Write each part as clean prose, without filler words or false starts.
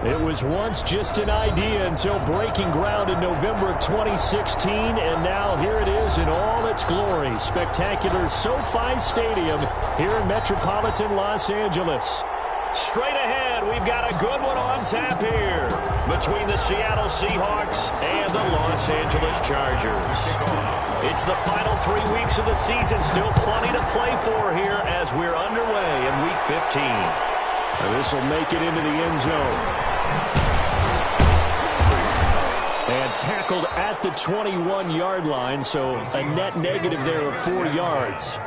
It was once just an idea until breaking ground in November of 2016, and now here it is in all its glory. Spectacular SoFi Stadium here in metropolitan Los Angeles. Straight ahead, we've got a good one on tap here between the Seattle Seahawks and the Los Angeles Chargers. It's the final 3 weeks of the season, still plenty to play for here as we're underway in Week 15. This will make it into the end zone. And tackled at the 21-yard line, so a net negative there of 4 yards.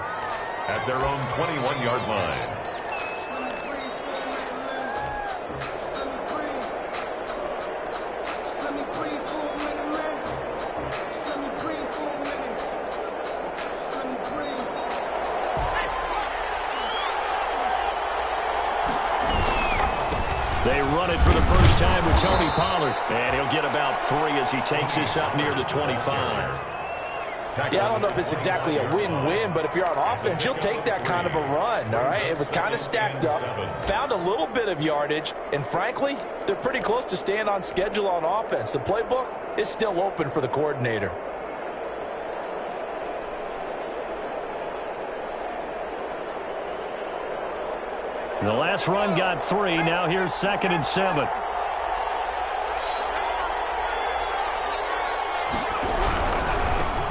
At their own 21-yard line. They run it for the first time with Tony Pollard. And he'll get about 3 as he takes this up near the 25. Yeah, I don't know if it's exactly a win-win, but if you're on offense, you'll take that kind of a run, all right? It was kind of stacked up, found a little bit of yardage, and frankly, they're pretty close to staying on schedule on offense. The playbook is still open for the coordinator. The last run got 3. Now here's 2nd and 7.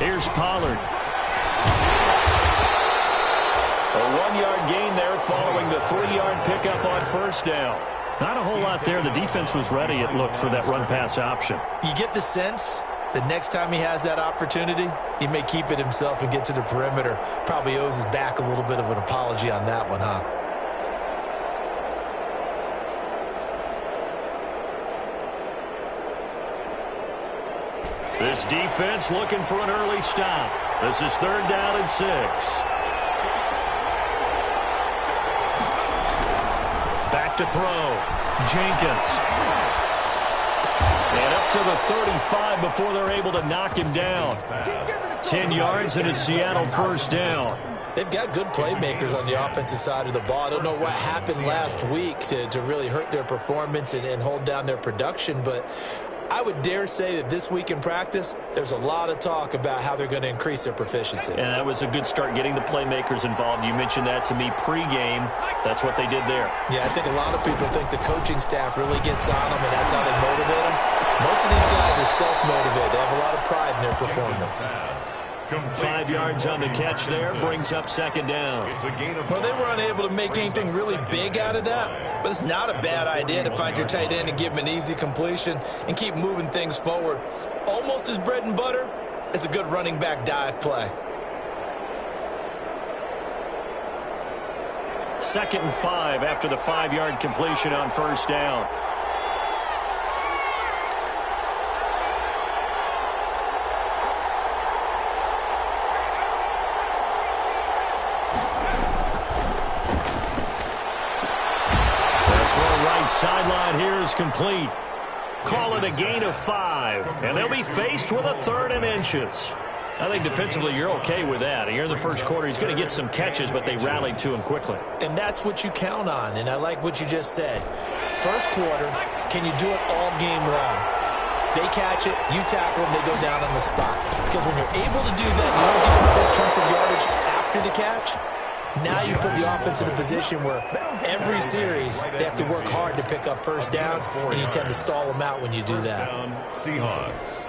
Here's Pollard. A 1-yard gain there following the 3-yard pickup on first down. Not a whole lot there. The defense was ready, it looked, for that run-pass option. You get the sense that next time he has that opportunity, he may keep it himself and get to the perimeter. Probably owes his back a little bit of an apology on that one, huh? This defense looking for an early stop. This is 3rd down and 6. Back to throw. Jenkins. And up to the 35 before they're able to knock him down. 10 yards and a Seattle first down. They've got good playmakers on the offensive side of the ball. I don't know what happened last week to really hurt their performance and hold down their production, but I would dare say that this week in practice, there's a lot of talk about how they're going to increase their proficiency. And that was a good start, getting the playmakers involved. You mentioned that to me pregame. That's what they did there. Yeah, I think a lot of people think the coaching staff really gets on them, and that's how they motivate them. Most of these guys are self-motivated. They have a lot of pride in their performance. 5 yards on the catch there, brings up 2nd down. Well, they were unable to make anything really big out of that, but it's not a bad idea to find your tight end and give him an easy completion and keep moving things forward. Almost as bread and butter as a good running back dive play. 2nd and 5 after the 5-yard completion on first down. Sideline here is complete. Call it a gain of 5, and they'll be faced with a 3rd and inches. I think defensively you're okay with that. Here in the first quarter, he's going to get some catches, but they rallied to him quickly. And that's what you count on, and I like what you just said. First quarter, can you do it all game long? They catch it, you tackle them, they go down on the spot. Because when you're able to do that, you don't get big chunks of yardage after the catch. Now you put the offense in a position where every series they have to work hard to pick up first downs, and you tend to stall them out when you do that. Seahawks.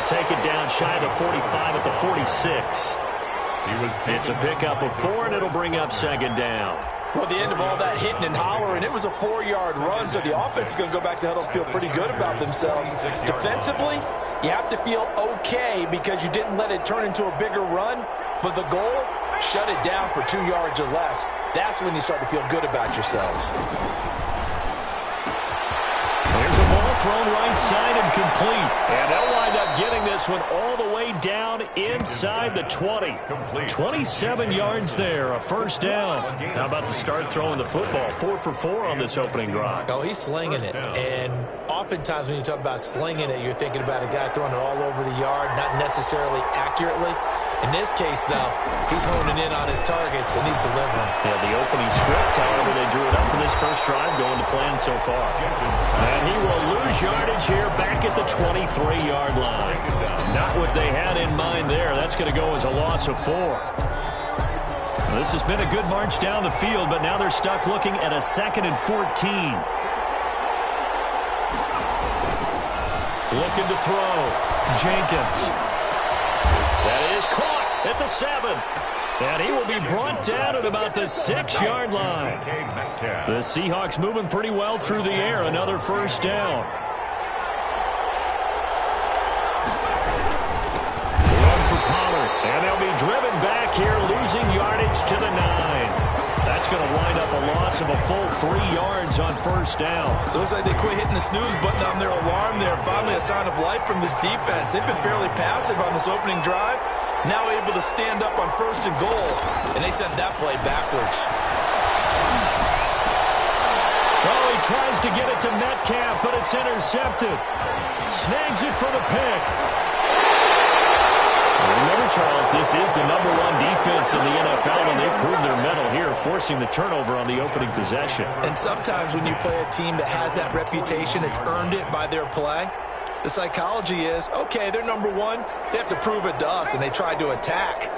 Take it down shy of the 45 at the 46. It's a pickup of 4, and it'll bring up 2nd down. Well, the end of all that hitting and hollering, it was a 4-yard run, so the offense is going to go back to huddle and feel pretty good about themselves. Defensively, you have to feel okay because you didn't let it turn into a bigger run, but the goal, shut it down for 2 yards or less. That's when you start to feel good about yourselves. Here's a ball thrown right side and complete. And they'll wind up getting this one all the way down inside the 20. 27 yards there, a first down. How about the start throwing the football? 4 for 4 on this opening drive. Oh, he's slinging it. And oftentimes when you talk about slinging it, you're thinking about a guy throwing it all over the yard, not necessarily accurately. In this case, though, he's honing in on his targets, and he's delivering. Yeah, the opening script, however, they drew it up for this first drive, going to plan so far. And he will lose yardage here back at the 23-yard line. Not what they had in mind there. That's going to go as a loss of 4. Now, this has been a good march down the field, but now they're stuck looking at a 2nd and 14. Looking to throw. Jenkins. That is caught at the 7. And he will be brought down at about the 6-yard line. The Seahawks moving pretty well through the air. Another first down. Run for Pollard. And they'll be driven back here, losing yardage to the 9. That's going to wind up a loss of a full 3 yards on first down. It looks like they quit hitting the snooze button on their alarm there. Finally a sign of life from this defense. They've been fairly passive on this opening drive. Now able to stand up on 1st and goal. And they sent that play backwards. Oh, he tries to get it to Metcalf, but it's intercepted. Snags it for the pick. Remember, Charles, this is the #1 defense in the NFL, and they proved their mettle here, forcing the turnover on the opening possession. And sometimes when you play a team that has that reputation, it's earned it by their play. The psychology is, okay, they're #1. They have to prove it to us, and they tried to attack.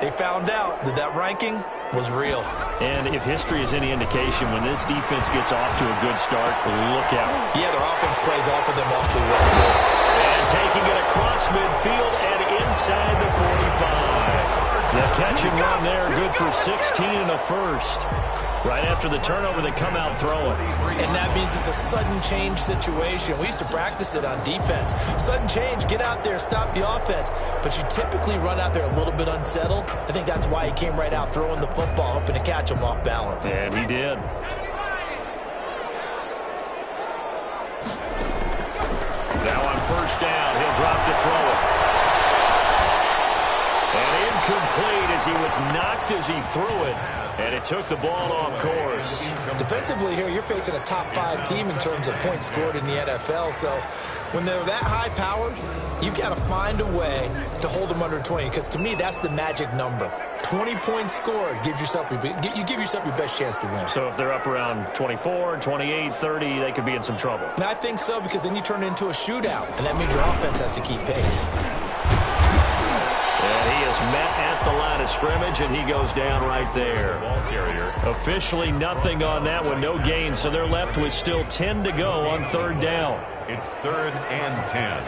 They found out that that ranking was real. And if history is any indication, when this defense gets off to a good start, look out. Yeah, their offense plays off of them awfully well, too. And taking it across midfield and inside the 45. The catch and run there, good for 16 and a first. Right after the turnover, they come out throwing. And that means it's a sudden change situation. We used to practice it on defense. Sudden change, get out there, stop the offense. But you typically run out there a little bit unsettled. I think that's why he came right out throwing the football, hoping to catch him off balance. And he did. Now on first down, he'll drop to throw it. And incomplete as he was knocked as he threw it. And it took the ball off course. Defensively here, you're facing a top 5 team in terms of points scored in the NFL. So when they're that high-powered, you've got to find a way to hold them under 20. Because to me, that's the magic number. 20 points scored gives yourself you give yourself your best chance to win. So if they're up around 24, 28, 30, they could be in some trouble. And I think so, because then you turn it into a shootout, and that means your offense has to keep pace. And he is met at the line of scrimmage, and he goes down right there. Officially nothing on that one, no gain, so they're left with still 10 to go on 3rd down. It's 3rd and 10.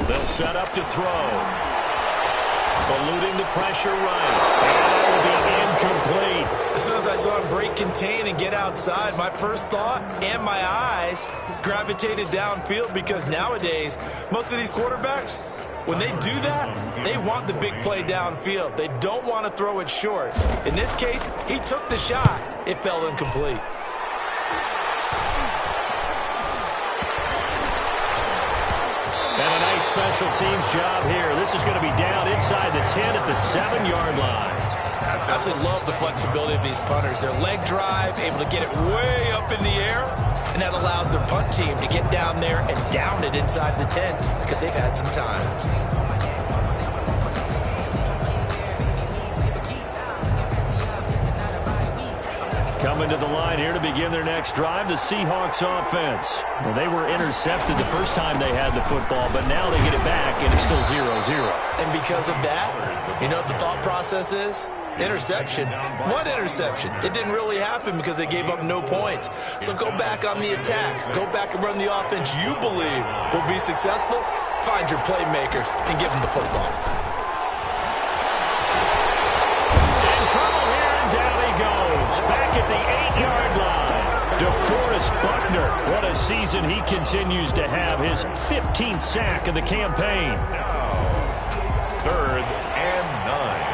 They'll set up to throw. Eluding the pressure right. And that will be incomplete. As soon as I saw him break contain and get outside, my first thought and my eyes gravitated downfield, because nowadays, most of these quarterbacks, when they do that, they want the big play downfield. They don't want to throw it short. In this case, he took the shot. It fell incomplete. And a nice special teams job here. This is going to be down inside the 10 at the 7-yard line. I absolutely love the flexibility of these punters. Their leg drive, able to get it way up in the air, and that allows their punt team to get down there and down it inside the 10 because they've had some time. Coming to the line here to begin their next drive, the Seahawks offense. Well, they were intercepted the first time they had the football, but now they get it back, and it's still 0-0. And because of that, you know what the thought process is? Interception. What interception? It didn't really happen because they gave up no points. So go back on the attack. Go back and run the offense you believe will be successful. Find your playmakers and give them the football. In trouble here, and down he goes. Back at the 8-yard line. DeForest Buckner. What a season he continues to have. His 15th sack of the campaign. 3rd and 9.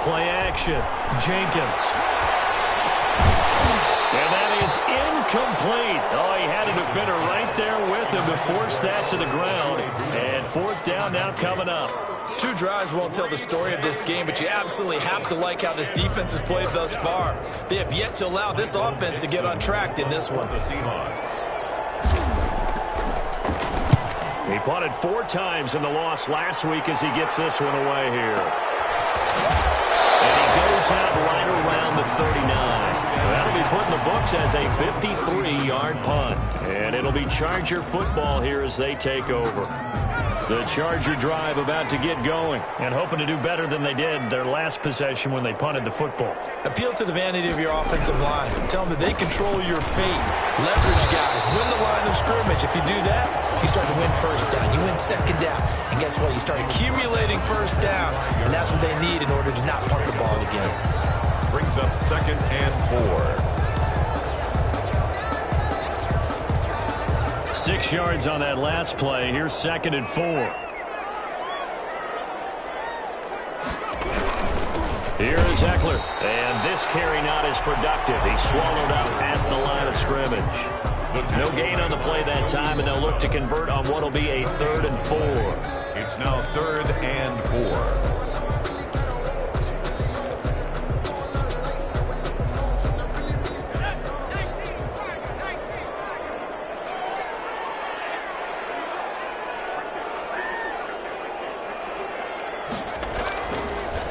Play action. Jenkins. And that is incomplete. Oh, he had a defender right there with him to force that to the ground. And fourth down now coming up. 2 drives won't tell the story of this game, but you absolutely have to like how this defense has played thus far. They have yet to allow this offense to get untracked in this one. The Seahawks. He punted 4 times in the loss last week as he gets this one away here. And he goes out right around the 39. That'll be put in the books as a 53-yard punt. And it'll be Charger football here as they take over. The Charger drive about to get going and hoping to do better than they did their last possession when they punted the football. Appeal to the vanity of your offensive line. Tell them that they control your fate. Leverage guys. Win the line of scrimmage. If you do that, you start to win first down. You win second down. And guess what? You start accumulating first downs. And that's what they need in order to not punt the ball again. Brings up 2nd and 4. 6 yards on that last play. Here's 2nd and 4. Here is Eckler. And this carry not as productive. He swallowed up at the line of scrimmage. No gain on the play that time, and they'll look to convert on what will be a 3rd and 4. It's now 3rd and 4.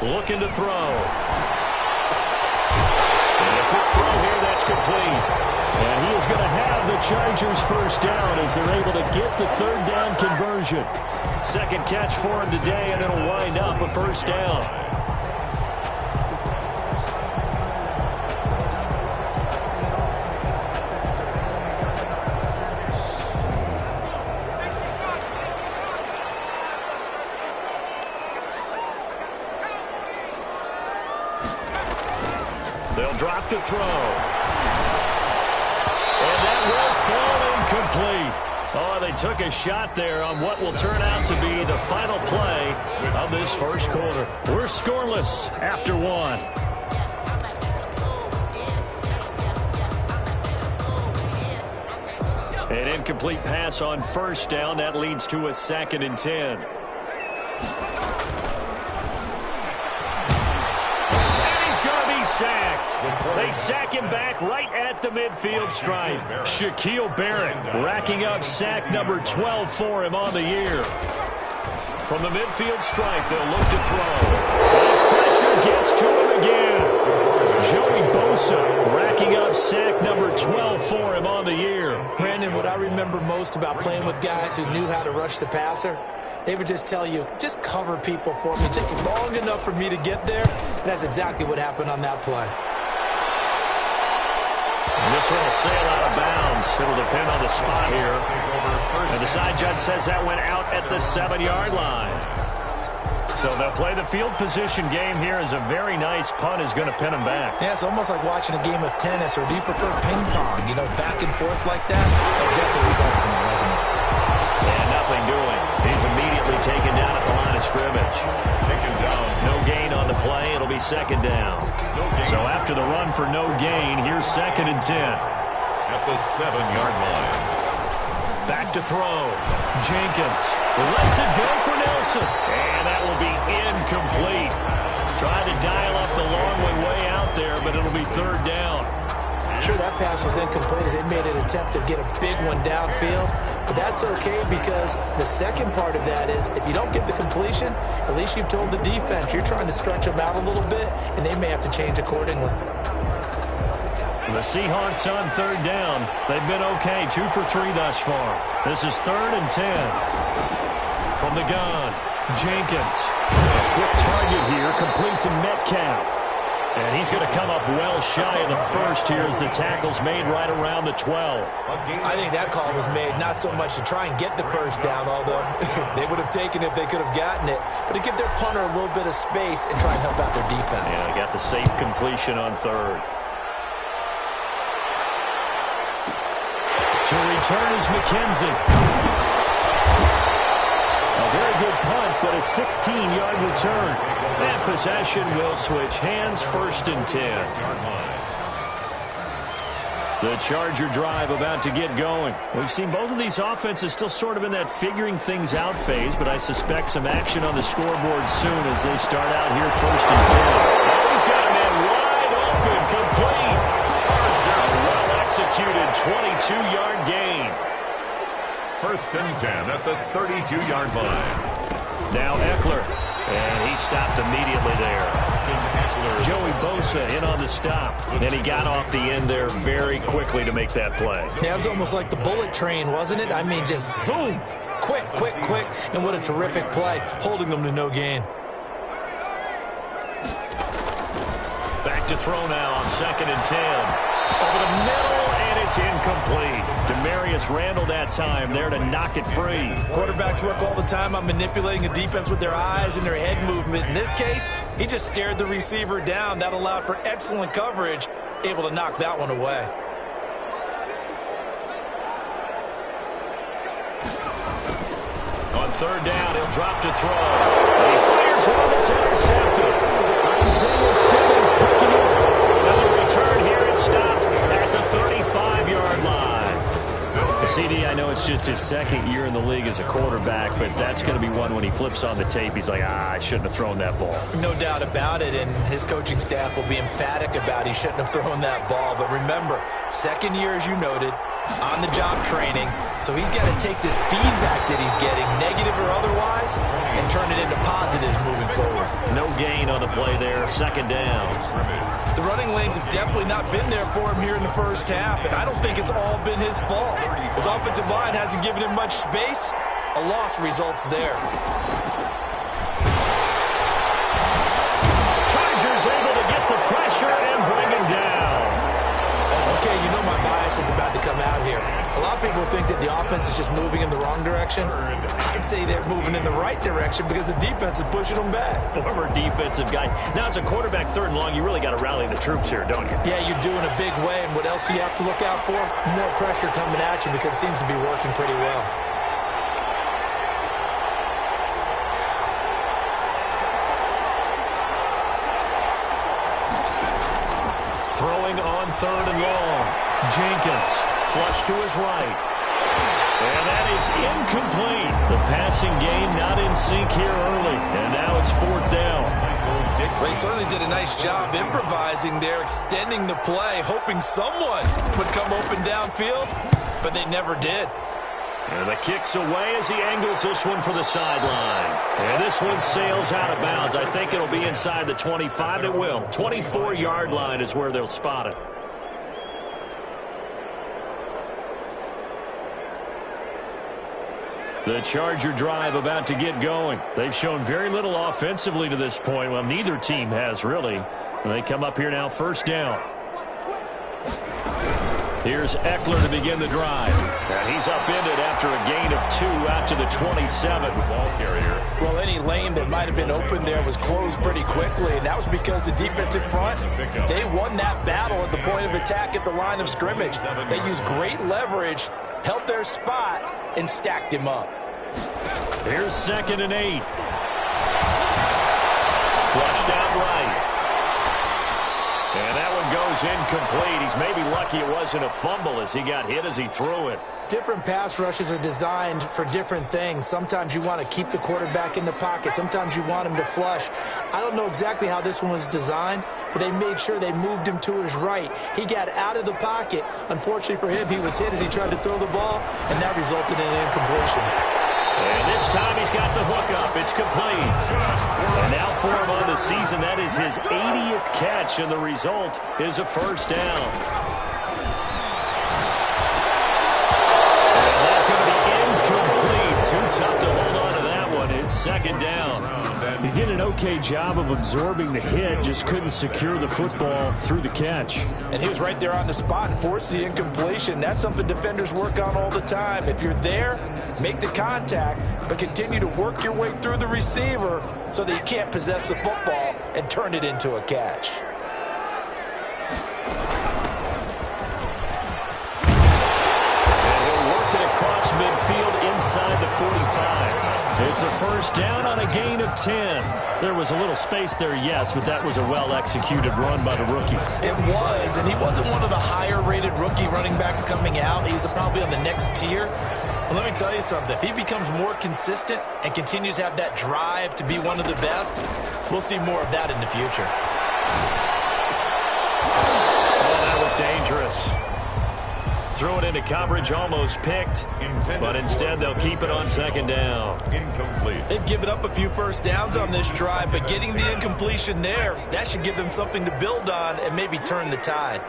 Looking to throw. And a quick throw here, that's complete. And he is going to have the Chargers first down as they're able to get the 3rd down conversion. 2nd catch for him today, and it'll wind up a first down. They'll drop to throw. And that will fall incomplete. Oh, they took a shot there on what will turn out to be the final play of this first quarter. We're scoreless after 1. An incomplete pass on first down. That leads to a 2nd and 10. Sacked. They sack him back right at the midfield stripe. Shaquille Barrett racking up sack number 12 for him on the year. From the midfield stripe, they'll look to throw. And pressure gets to him again. Joey Bosa racking up sack number 12 for him on the year. Brandon, what I remember most about playing with guys who knew how to rush the passer, they would just tell you, just cover people for me, just long enough for me to get there. And that's exactly what happened on that play. And this one will sail out of bounds. It'll depend on the spot here. And the side judge says that went out at the 7-yard line. So they'll play the field position game here as a very nice punt is going to pin him back. Yeah, it's almost like watching a game of tennis, or do you prefer ping pong? You know, back and forth like that? That definitely was excellent, wasn't it? And nothing doing. He's immediately taken down at the line of scrimmage. Taken down. No gain on the play. It'll be 2nd down. No gain. So after the run for no gain, here's 2nd and 10. At the 7-yard line. Back to throw. Jenkins lets it go for Nelson. And that will be incomplete. Tried to dial up the long one way out there, but it'll be 3rd down. Sure, that pass was incomplete as they made an attempt to get a big one downfield. But that's okay, because the second part of that is if you don't get the completion, at least you've told the defense you're trying to stretch them out a little bit, and they may have to change accordingly. The Seahawks on 3rd down. They've been okay, 2 for 3 thus far. This is 3rd and 10. From the gun, Jenkins. A quick target here, complete to Metcalf. And he's going to come up well shy of the first here as the tackle's made right around the 12. I think that call was made not so much to try and get the first down, although they would have taken it if they could have gotten it, but to give their punter a little bit of space and try and help out their defense. Yeah, they got the safe completion on 3rd. To return is McKenzie. A very good punt, but a 16-yard return. And possession will switch hands, 1st and 10. The Charger drive about to get going. We've seen both of these offenses still sort of in that figuring things out phase, but I suspect some action on the scoreboard soon as they start out here 1st and 10. Oh, he's got a man wide open, complete. Charger, well-executed 22-yard gain. 1st and 10 at the 32-yard line. Now Eckler, and he stopped immediately there. Joey Bosa in on the stop, and he got off the end there very quickly to make that play. Yeah, it was almost like the bullet train, wasn't it? I mean, just zoom, quick, quick, quick, and what a terrific play, holding them to no gain. Back to throw now on 2nd and 10. Over the middle, and it's incomplete. Demarius Randall that time there to knock it free. Quarterbacks work all the time on manipulating a defense with their eyes and their head movement. In this case, he just stared the receiver down. That allowed for excellent coverage, able to knock that one away. On 3rd down, he'll drop to throw. And he fires one, it's intercepted. Isaiah Simmons picking it up. Now the return here, it's stopped at the 35-yard line. CD, I know it's just his 2nd year in the league as a quarterback, but that's going to be one when he flips on the tape. He's like, I shouldn't have thrown that ball. No doubt about it, and his coaching staff will be emphatic about he shouldn't have thrown that ball. But remember, 2nd year, as you noted, on-the-job training, so he's got to take this feedback that he's getting, negative or otherwise, and turn it into positives moving forward. No gain on the play there, 2nd down. The running lanes have definitely not been there for him here in the 1st half, and I don't think it's all been his fault. His offensive line hasn't given him much space. A loss results there. Chargers able to get the pressure and bring him down. Okay, you know my bias is about to come out here. A lot of people think that the offense is just moving in the wrong direction. I'd say they're moving in the right direction because the defense is pushing them back. Former defensive guy. Now, as a quarterback 3rd and long, you really got to rally the troops here, don't you? Yeah, you're doing a big way, and what else do you have to look out for? More pressure coming at you because it seems to be working pretty well. Throwing on 3rd and long. Jenkins, flush to his right. And that is incomplete. The passing game not in sync here early. And now it's 4th down. They certainly did a nice job improvising there, extending the play, hoping someone would come open downfield, but they never did. And the kick's away as he angles this one for the sideline. And this one sails out of bounds. I think it'll be inside the 25. It will. 24-yard line is where they'll spot it. The Charger drive about to get going. They've shown very little offensively to this point. Well, neither team has, really. They come up here now, 1st down. Here's Eckler to begin the drive. And he's upended after a gain of 2 out to the 27. Ball carrier. Well, any lane that might have been open there was closed pretty quickly, and that was because the defensive front, they won that battle at the point of attack at the line of scrimmage. They used great leverage, held their spot, and stacked him up. Here's 2nd and 8. Flushed out right. And that one goes incomplete. He's maybe lucky it wasn't a fumble as he got hit as he threw it. Different pass rushes are designed for different things. Sometimes you want to keep the quarterback in the pocket. Sometimes you want him to flush. I don't know exactly how this one was designed, but they made sure they moved him to his right. He got out of the pocket. Unfortunately for him, he was hit as he tried to throw the ball, and that resulted in an incompletion. And this time he's got the hook up. It's complete. And now for him on the season, that is his 80th catch, and the result is a 1st down. And that's going to be incomplete. Too tough to hold on to that one. It's 2nd down. He did an okay job of absorbing the hit, just couldn't secure the football through the catch. And he was right there on the spot and forced the incompletion. That's something defenders work on all the time. If you're there, make the contact, but continue to work your way through the receiver so that you can't possess the football and turn it into a catch. And he'll work it across midfield inside the 45. It's a first down on a gain of 10. There was a little space there, yes, but that was a well-executed run by the rookie. It was, and he wasn't one of the higher-rated rookie running backs coming out. He's probably on the next tier. But let me tell you something. If he becomes more consistent and continues to have that drive to be one of the best, we'll see more of that in the future. Oh, that was dangerous. Throw it into coverage, almost picked, but instead they'll keep it on second down. Incomplete. They've given up a few first downs on this drive, but getting the incompletion there, that should give them something to build on and maybe turn the tide.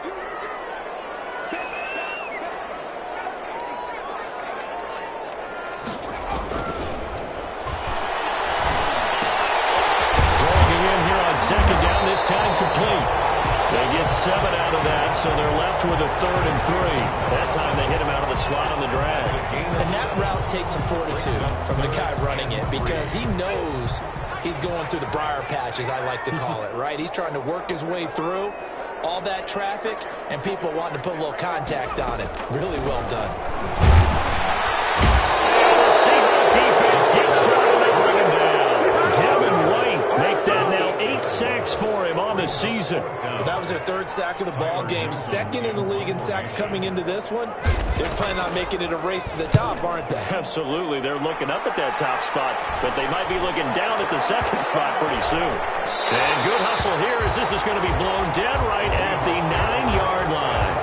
Throwing it in here on second down, this time complete. They get 7 out of that, so they're left with a 3rd and 3. That time they hit him out of the slot on the drag. And that route takes some fortitude from the guy running it because he knows he's going through the briar patch, as I like to call it, right? He's trying to work his way through all that traffic and people wanting to put a little contact on it. Really well done. And the Seahawks defense gets started. They bring him down. Devin White make that now 8 sacks for him on the season. Well, that was their 3rd sack of the ball game. 2nd in the league in sacks coming into this one. They're planning on making it a race to the top, aren't they? Absolutely. They're looking up at that top spot, but they might be looking down at the 2nd spot pretty soon. And good hustle here as this is going to be blown dead right at the 9-yard line.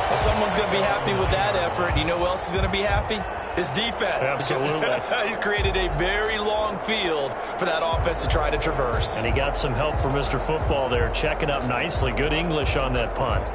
Well, someone's going to be happy with that effort. You know who else is going to be happy? His defense. Absolutely. He's created a very long field for that offense to try to traverse. And he got some help from Mr. Football there, checking up nicely. Good English on that punt.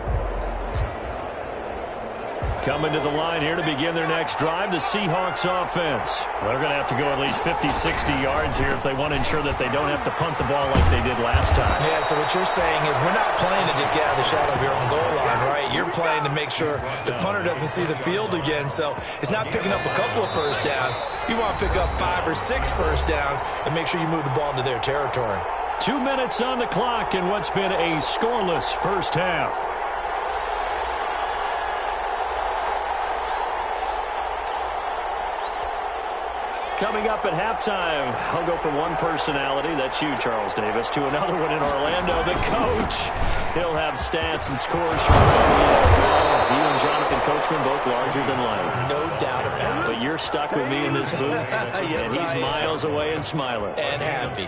Coming to the line here to begin their next drive, the Seahawks offense. They're going to have to go at least 50, 60 yards here if they want to ensure that they don't have to punt the ball like they did last time. Yeah, so what you're saying is we're not playing to just get out of the shadow of your own goal line, right? You're playing to make sure the punter doesn't see the field again. So it's not picking up a couple of first downs. You want to pick up 5 or 6 first downs and make sure you move the ball into their territory. 2 minutes on the clock in what's been a scoreless first half. Coming up at halftime, I'll go from one personality, that's you, Charles Davis, to another one in Orlando, the coach. He'll have stats and scores from around the NFL. You and Jonathan Coachman both larger than life. No doubt about it. But you're stuck with me in this booth, yes, and he's miles away and smiling. And happy.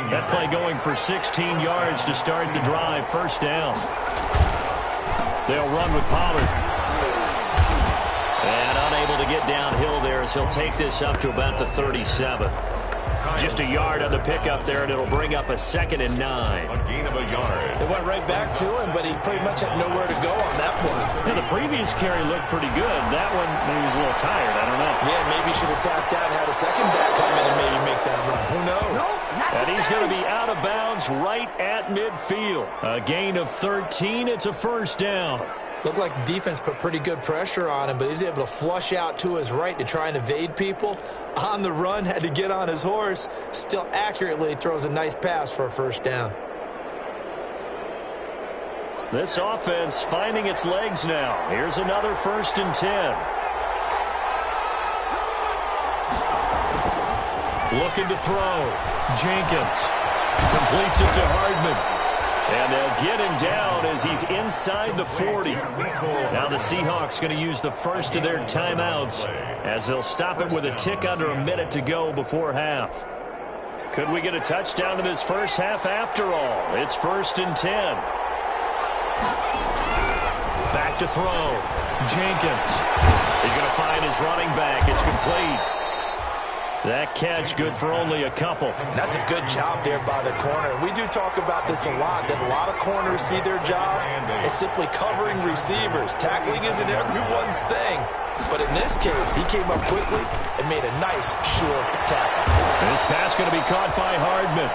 That play going for 16 yards to start the drive, first down. They'll run with Pollard. And unable to get downhill there as he'll take this up to about the 37. Just a yard on the pickup there, and it'll bring up a 2nd and 9. A gain of a yard. It went right back to him, but he pretty much had nowhere to go on that play. Yeah, the previous carry looked pretty good. That one, maybe he was a little tired. I don't know. Yeah, maybe he should have tapped out and had a second back come in and maybe make that run. Who knows? And he's going to be out of bounds right at midfield. A gain of 13. It's a first down. Looked like the defense put pretty good pressure on him, but he's able to flush out to his right to try and evade people. On the run, had to get on his horse. Still accurately throws a nice pass for a first down. This offense finding its legs now. Here's another 1st and 10. Looking to throw. Jenkins completes it to Hardman. And they'll get him down as he's inside the 40. Now the Seahawks going to use the first of their timeouts as they'll stop it with a tick under a minute to go before half. Could we get a touchdown to this first half after all? It's 1st and 10. Back to throw. Jenkins. He's going to find his running back. It's complete. That catch good for only a couple. That's a good job there by the corner. We do talk about this a lot, that a lot of corners see their job as simply covering receivers. Tackling isn't everyone's thing. But in this case, he came up quickly and made a nice, short tackle. This pass going to be caught by Hardman.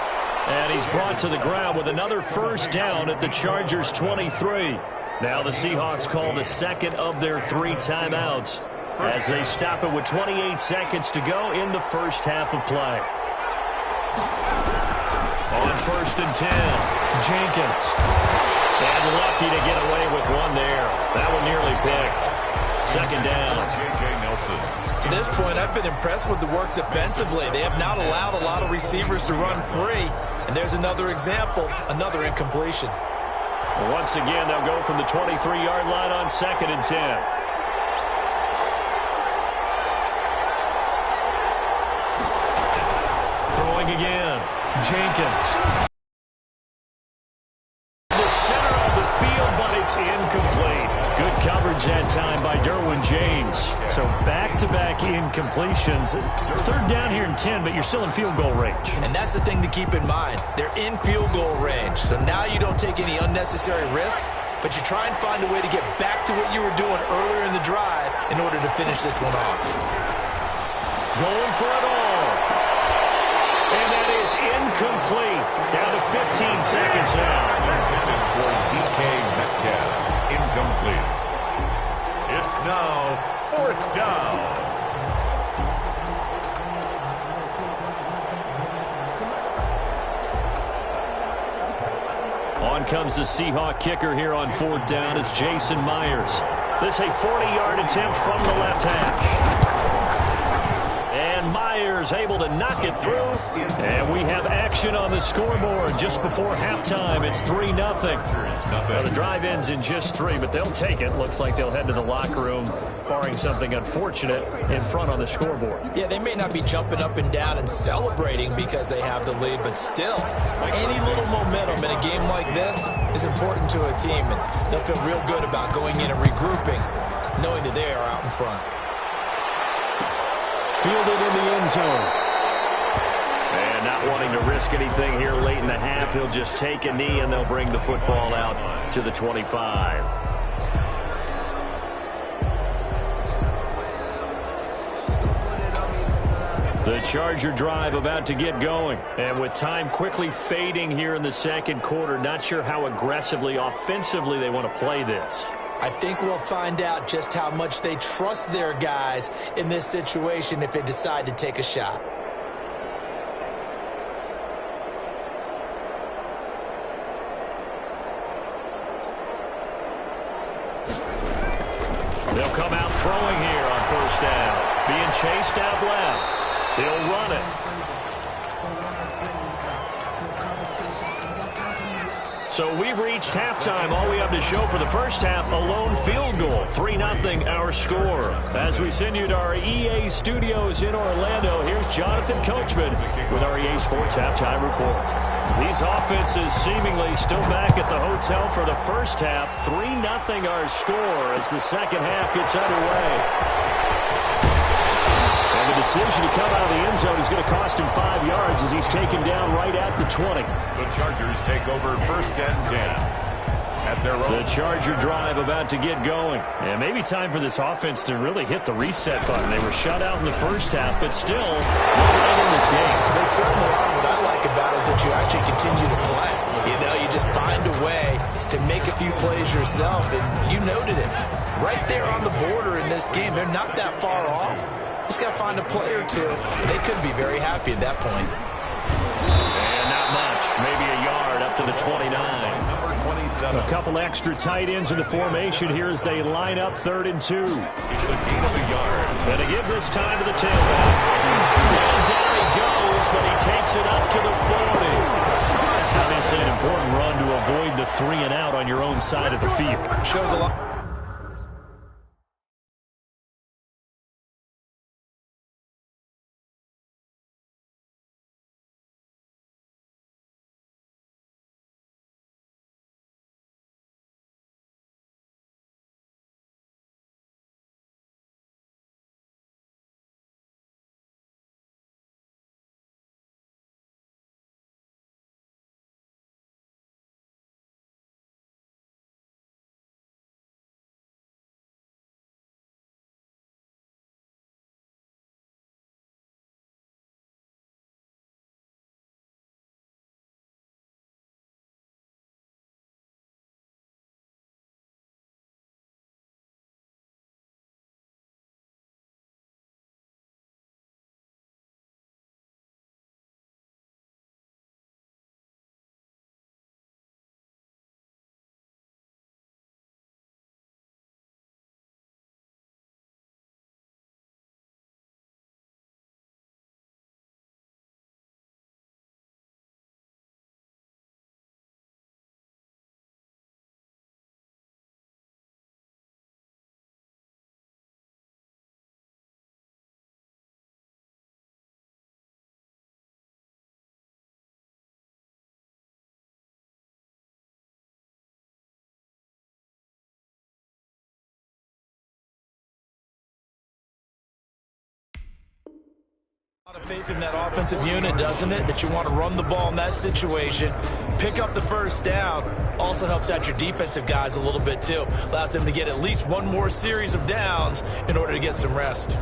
And he's brought to the ground with another first down at the Chargers' 23. Now the Seahawks call the 2nd of their 3 timeouts as they stop it with 28 seconds to go in the first half of play. On 1st and 10, Jenkins. And lucky to get away with one there. That one nearly picked. Second down. J.J. Nelson. To this point, I've been impressed with the work defensively. They have not allowed a lot of receivers to run free. And there's another example, another incompletion. Once again, they'll go from the 23-yard line on 2nd and 10. Throwing again. Jenkins. The center of the field, but it's incomplete. Good coverage that time by Derwin James. So back-to-back incompletions. 3rd down here and 10, but you're still in field goal range. And that's the thing to keep in mind. They're in field goal range. So now you don't take any unnecessary risks, but you try and find a way to get back to what you were doing earlier in the drive in order to finish this one off. Going for it all. And that is incomplete. Down to 15 seconds now. Intended for DK Metcalf. Incomplete. It's now 4th down. On comes the Seahawk kicker here on 4th down. It's Jason Myers. This a 40-yard attempt from the left hash. And Myers able to knock it through. And we have action on the scoreboard just before halftime. It's 3-0. Well, the drive ends in just 3, but they'll take it. Looks like they'll head to the locker room, barring something unfortunate in front on the scoreboard. Yeah, they may not be jumping up and down and celebrating because they have the lead, but still, any little momentum in a game like this is important to a team, and they'll feel real good about going in and regrouping, knowing that they are out in front. Fielded in the end zone. And not wanting to risk anything here late in the half, he'll just take a knee and they'll bring the football out to the 25. The Charger drive about to get going. And with time quickly fading here in the second quarter, not sure how aggressively, offensively they want to play this. I think we'll find out just how much they trust their guys in this situation if they decide to take a shot. They'll come out throwing here on 1st down. Being chased out left. They'll run it. So we've reached halftime. All we have to show for the first half, a lone field goal. 3-0 our score. As we send you to our EA studios in Orlando, here's Jonathan Coachman with our EA Sports Halftime Report. These offenses seemingly still back at the hotel for the first half. 3-0 our score as the second half gets underway. And the decision to come out of the end zone is going to cost him 5 yards as he's taken down right at the 20. The Chargers take over 1st and 10. At their own. The Charger drive about to get going. And maybe time for this offense to really hit the reset button. They were shut out in the first half, but still right in this game. They certainly are. What I like about it is that you actually continue to play. You know, you just find a way to make a few plays yourself, and you noted it. Right there on the border in this game, they're not that far off. Just got to find a play or two. They could be very happy at that point. And not much. Maybe a yard up to the 29. Number 27. A couple extra tight ends in the formation here as they line up 3rd and 2. It's a gain of a yard. And to give this time to the tailback. And down he goes, but he takes it up to the 40. Obviously an important run to avoid the 3 and out on your own side of the field. Shows a lot. faith in that offensive unit, doesn't it? That you want to run the ball in that situation, pick up the first down. Also helps out your defensive guys a little bit too. Allows them to get at least one more series of downs in order to get some rest.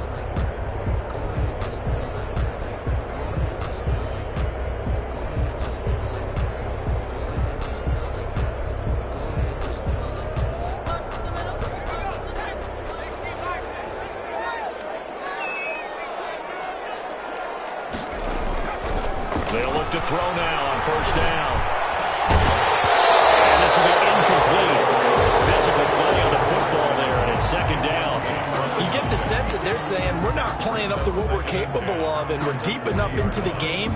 They'll look to throw now on first down. And this will be incomplete. Physical play on the football there, and it's second down. You get the sense that they're saying we're not playing up to what we're capable of, and we're deep enough into the game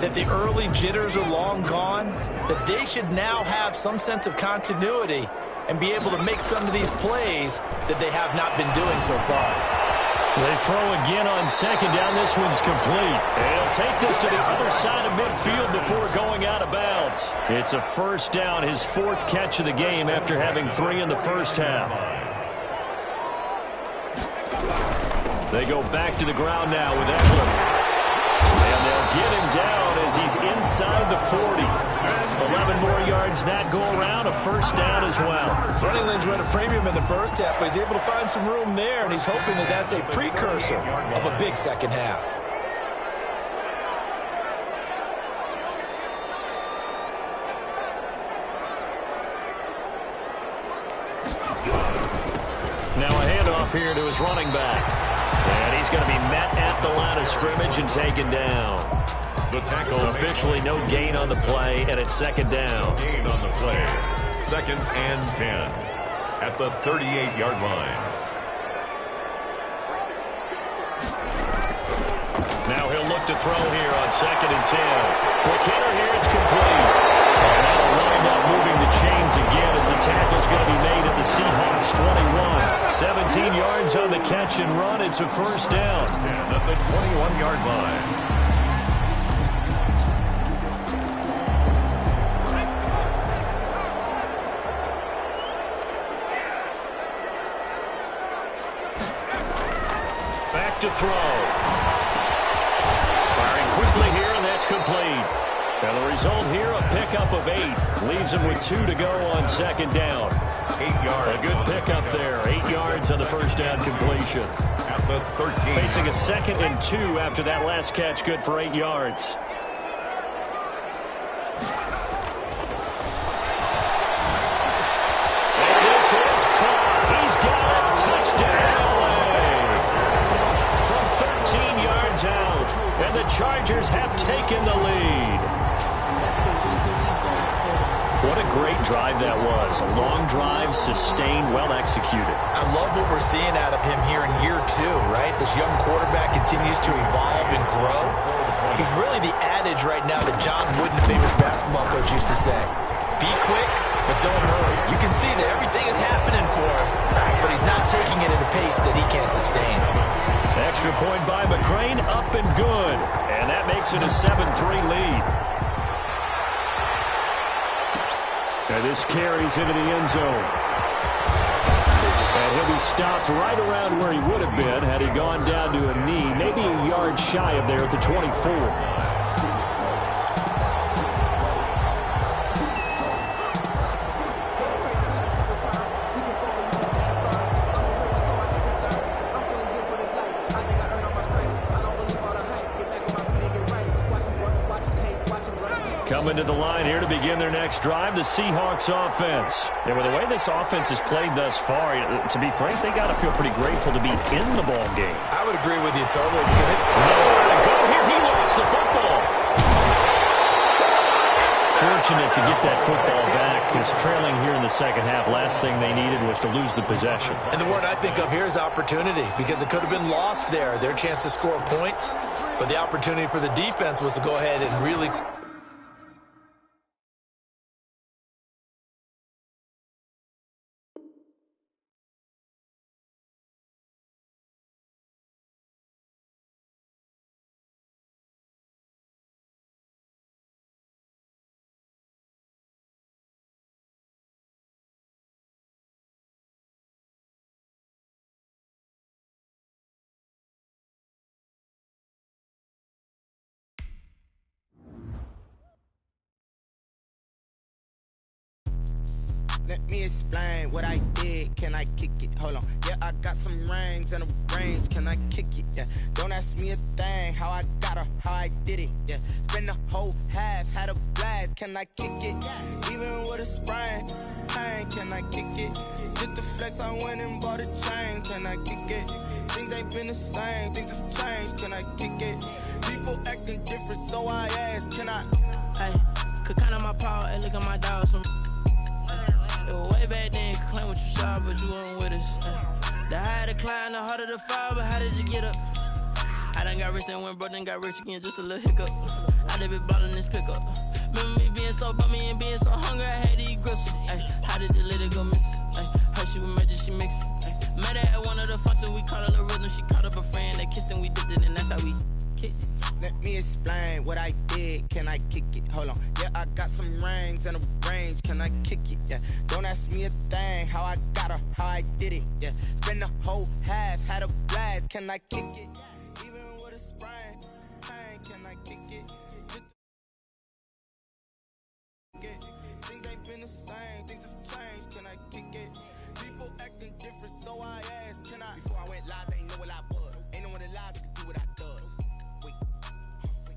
that the early jitters are long gone, that they should now have some sense of continuity and be able to make some of these plays that they have not been doing so far. They throw again on second down. This one's complete. And he'll take this to the other side of midfield before going out of bounds. It's a first down, his fourth catch of the game after having 3 in the first half. They go back to the ground now with Eckler. And they'll get him down as he's inside the 40. 11 more yards that go around, a first down as well. Running lanes run a premium in the first half, but he's able to find some room there, and he's hoping that that's a precursor of a big second half. Now a handoff here to his running back. And he's going to be met at the line of scrimmage and taken down. The tackle. Officially no gain on the play, and it's second down. Gain on the play. 2nd and 10 at the 38-yard line. Now he'll look to throw here on 2nd and 10. Quick hitter here, it's complete. And that'll wind up moving the chains again as the tackle's going to be made at the Seahawks 21. 17 yards on the catch and run. It's a first down. 10 at the 21-yard line. Back to throw. Firing quickly here, and that's complete. And the result here, a pickup of 8. Leaves him with 2 to go on second down. 8 yards. A good pickup there. 8 yards on the first down completion. At the 13. Facing a 2nd and 2 after that last catch, good for 8 yards. And this is caught. He's got it. Touchdown, LA. From 13 yards out. And the Chargers have taken the lead. What a great drive that was. A long drive, sustained, well executed. I love what we're seeing out of him here in year 2, right? This young quarterback continues to evolve and grow. He's really the adage right now that John Wooden, famous basketball coach, used to say. Be quick, but don't hurry. You can see that everything is happening for him, but he's not taking it at a pace that he can't sustain. Extra point by McCrane, up and good. And that makes it a 7-3 lead. And this carries into the end zone. And he'll be stopped right around where he would have been had he gone down to a knee, maybe a yard shy of there at the 24. Coming to the line here to begin their next drive, the Seahawks offense. And with the way this offense has played thus far, to be frank, they got to feel pretty grateful to be in the ball game. I would agree with you totally. Because nowhere to go here. He lost the football. Fortunate to get that football back, because trailing here in the second half, last thing they needed was to lose the possession. And the word I think of here is opportunity, because it could have been lost there, their chance to score points. But the opportunity for the defense was to go ahead and really Let me explain what I did. Can I kick it? Hold on. Yeah, I got some rings and a range. Can I kick it? Yeah. Don't ask me a thing. How I got her, how I did it. Yeah. Spend the whole half, had a blast. Can I kick it? Even with a sprain. Hey, can I kick it? Just the flex, I went and bought a chain. Can I kick it? Things ain't been the same. Things have changed. Can I kick it? People acting different, so I ask. Can I? Hey, could count on my power. Hey, look at my dogs from. It was way back then, could claim what you saw, but you weren't with us. The higher the climb, the harder the fall, but how did you get up? I done got rich, then went broke, then got rich again, just a little hiccup. I done been bought in this pickup. Remember me being so bummy and being so hungry, I had to eat gristle. Ay, how did the little go miss? Ay, her she was magic, she mixed. Ay, met her at one of the functions, we caught a little rhythm, she caught up a friend, they kissed and we dipped it, and that's how we kicked it. Let me explain what I did. Can I kick it? Hold on. Yeah, I got some rings and a range. Can I kick it? Yeah. Don't ask me a thing. How I got her, how I did it. Yeah. Spend the whole half, had a blast. Can I kick it? Even with a sprain. Hey, can I kick it? Things ain't been the same. Things have changed. Can I kick it? People acting different, so I ask. Can I? Before I went live, they ain't know what I was. Ain't no one alive that could do what I does.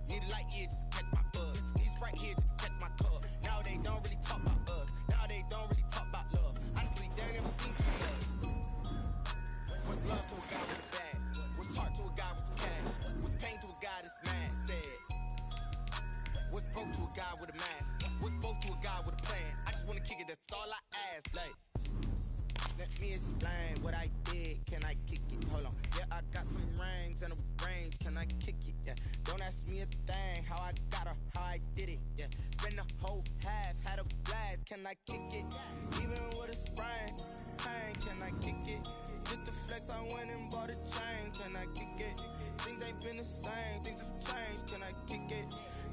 Need a light here just to catch my buzz. Need Sprite here just to catch my cup. Now they don't really talk about us. Now they don't really talk about love. Honestly, they ain't never seen true love. What's love to a guy with a bag? What's heart to a guy with some cash? What's pain to a guy that's mad? Said. What's broke to a guy with a mask? What's both to a guy with a plan? I just wanna kick it, that's all I ask. Like, let me explain what I did. Can I kick it? Hold on. Yeah, I got some rings and a range. Can I kick it? Yeah. Don't ask me a thing. How I got her, how I did it. Yeah. Spend the whole half, had a blast. Can I kick it? Even with a sprain. Hey, can I kick it? Just the flex, I went and bought a chain. Can I kick it? Things ain't been the same. Things have changed. Can I kick it?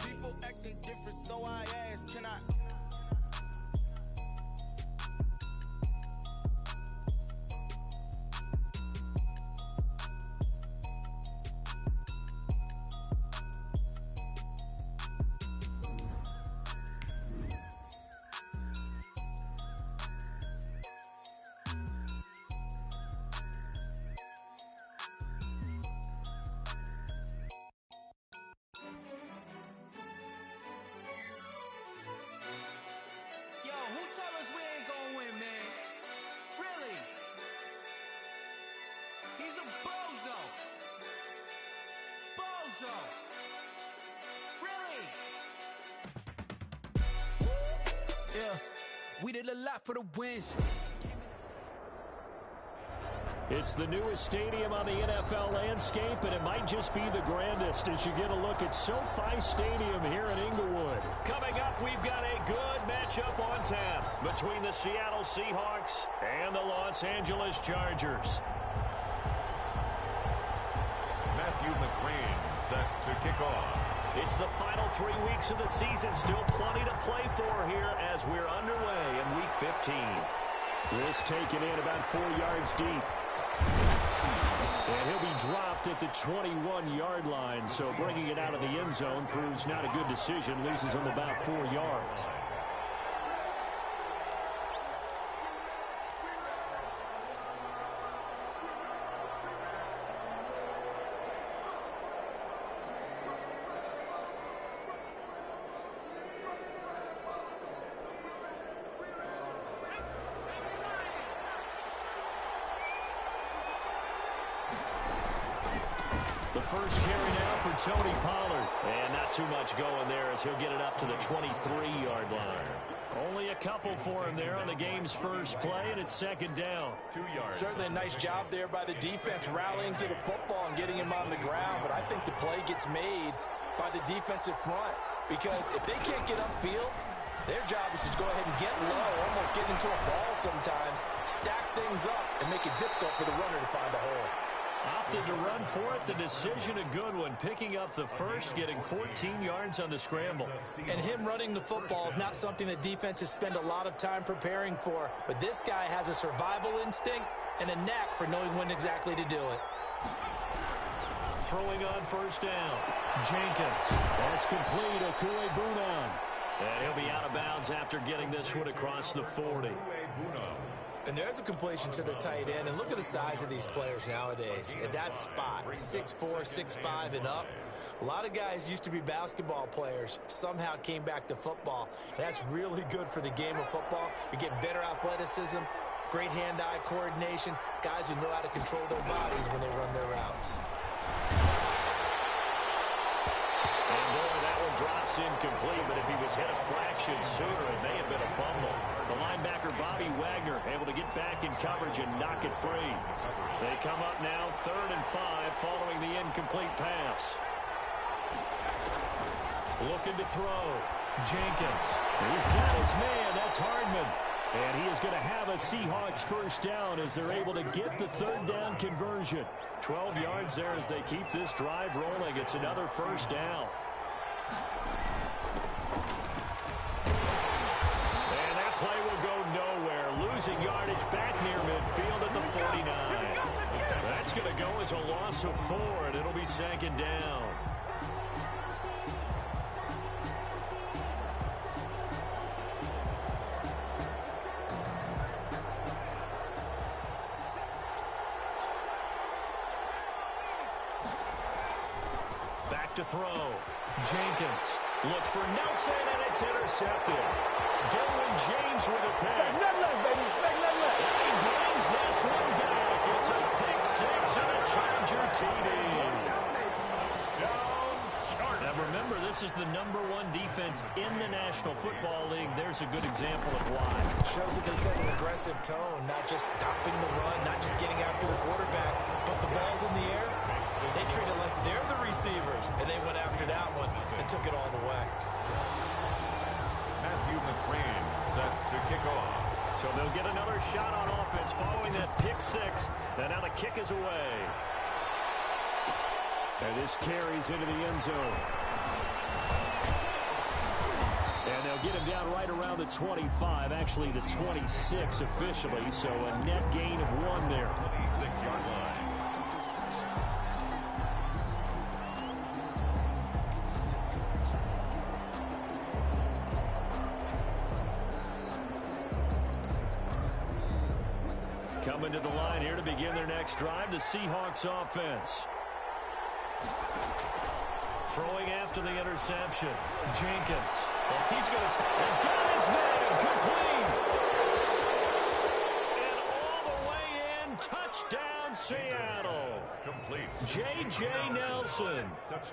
People acting different, so I ask. Can I? Who told us we ain't gonna win, man? Really? He's a bozo. Bozo. Really? Yeah. We did a lot for the wins. It's the newest stadium on the NFL landscape, and it might just be the grandest as you get a look at SoFi Stadium here in Inglewood. Coming up, we've got a good matchup on tap between the Seattle Seahawks and the Los Angeles Chargers. Matthew McCrane set to kick off. It's the final 3 weeks of the season. Still plenty to play for here as we're underway in Week 15. This taken in about 4 yards deep. And he'll be dropped at the 21-yard line, so bringing it out of the end zone proves not a good decision. Loses him about 4 yards. The first carry now for Tony Pollard. And not too much going there as he'll get it up to the 23-yard line. Only a couple for him there on the game's first play, and it's second down. 2 yards. Certainly a nice job there by the defense rallying to the football and getting him on the ground, but I think the play gets made by the defensive front because if they can't get upfield, their job is to go ahead and get low, almost get into a ball sometimes, stack things up, and make it difficult for the runner to find a hole. Opted to run for it. The decision a good one. Picking up the first, getting 14 yards on the scramble. And him running the football is not something that defenses spend a lot of time preparing for. But this guy has a survival instinct and a knack for knowing when exactly to do it. Throwing on first down. Jenkins. That's complete. Okue-Bunan. And he'll be out of bounds after getting this one across the 40. And there's a completion to the tight end. And look at the size of these players nowadays. At that spot, 6'4", 6'5", and up. A lot of guys used to be basketball players, somehow came back to football. And that's really good for the game of football. You get better athleticism, great hand-eye coordination, guys who know how to control their bodies when they run their routes. And boy, that one drops incomplete, but if he was hit a fraction sooner, it may have been a fumble. The linebacker, Bobby Wagner, able to get back in coverage and knock it free. They come up now 3rd and 5 following the incomplete pass. Looking to throw. Jenkins. He's got his man. That's Hardman. And he is going to have a Seahawks first down as they're able to get the 3rd down conversion. 12 yards there as they keep this drive rolling. It's another first down. And that play will go nowhere. Losing yardage back near midfield at the 49. That's going to go as a loss of 4, and it'll be 2nd down. To throw. Jenkins looks for Nelson, and it's intercepted. Derwin James with a pick. He brings this one back. It's a pick 6 and a Charger TD. Now remember, this is the #1 defense in the National Football League. There's a good example of why. Shows that they set an aggressive tone, not just stopping the run, not just getting after the quarterback, but the ball's in the air. They treat it like they're the receivers, and they went after that one and took it all the way. Matthew McCrane set to kick off. So they'll get another shot on offense following that pick 6. And now the kick is away. And this carries into the end zone. And they'll get him down right around the 25, actually the 26 officially. So a net gain of 1 there. 26-yard line. Coming to the line here to begin their next drive, the Seahawks offense. Throwing after the interception. Jenkins. And he's going to got his man complete. And all the way in, touchdown Seattle. Complete. J.J. Nelson.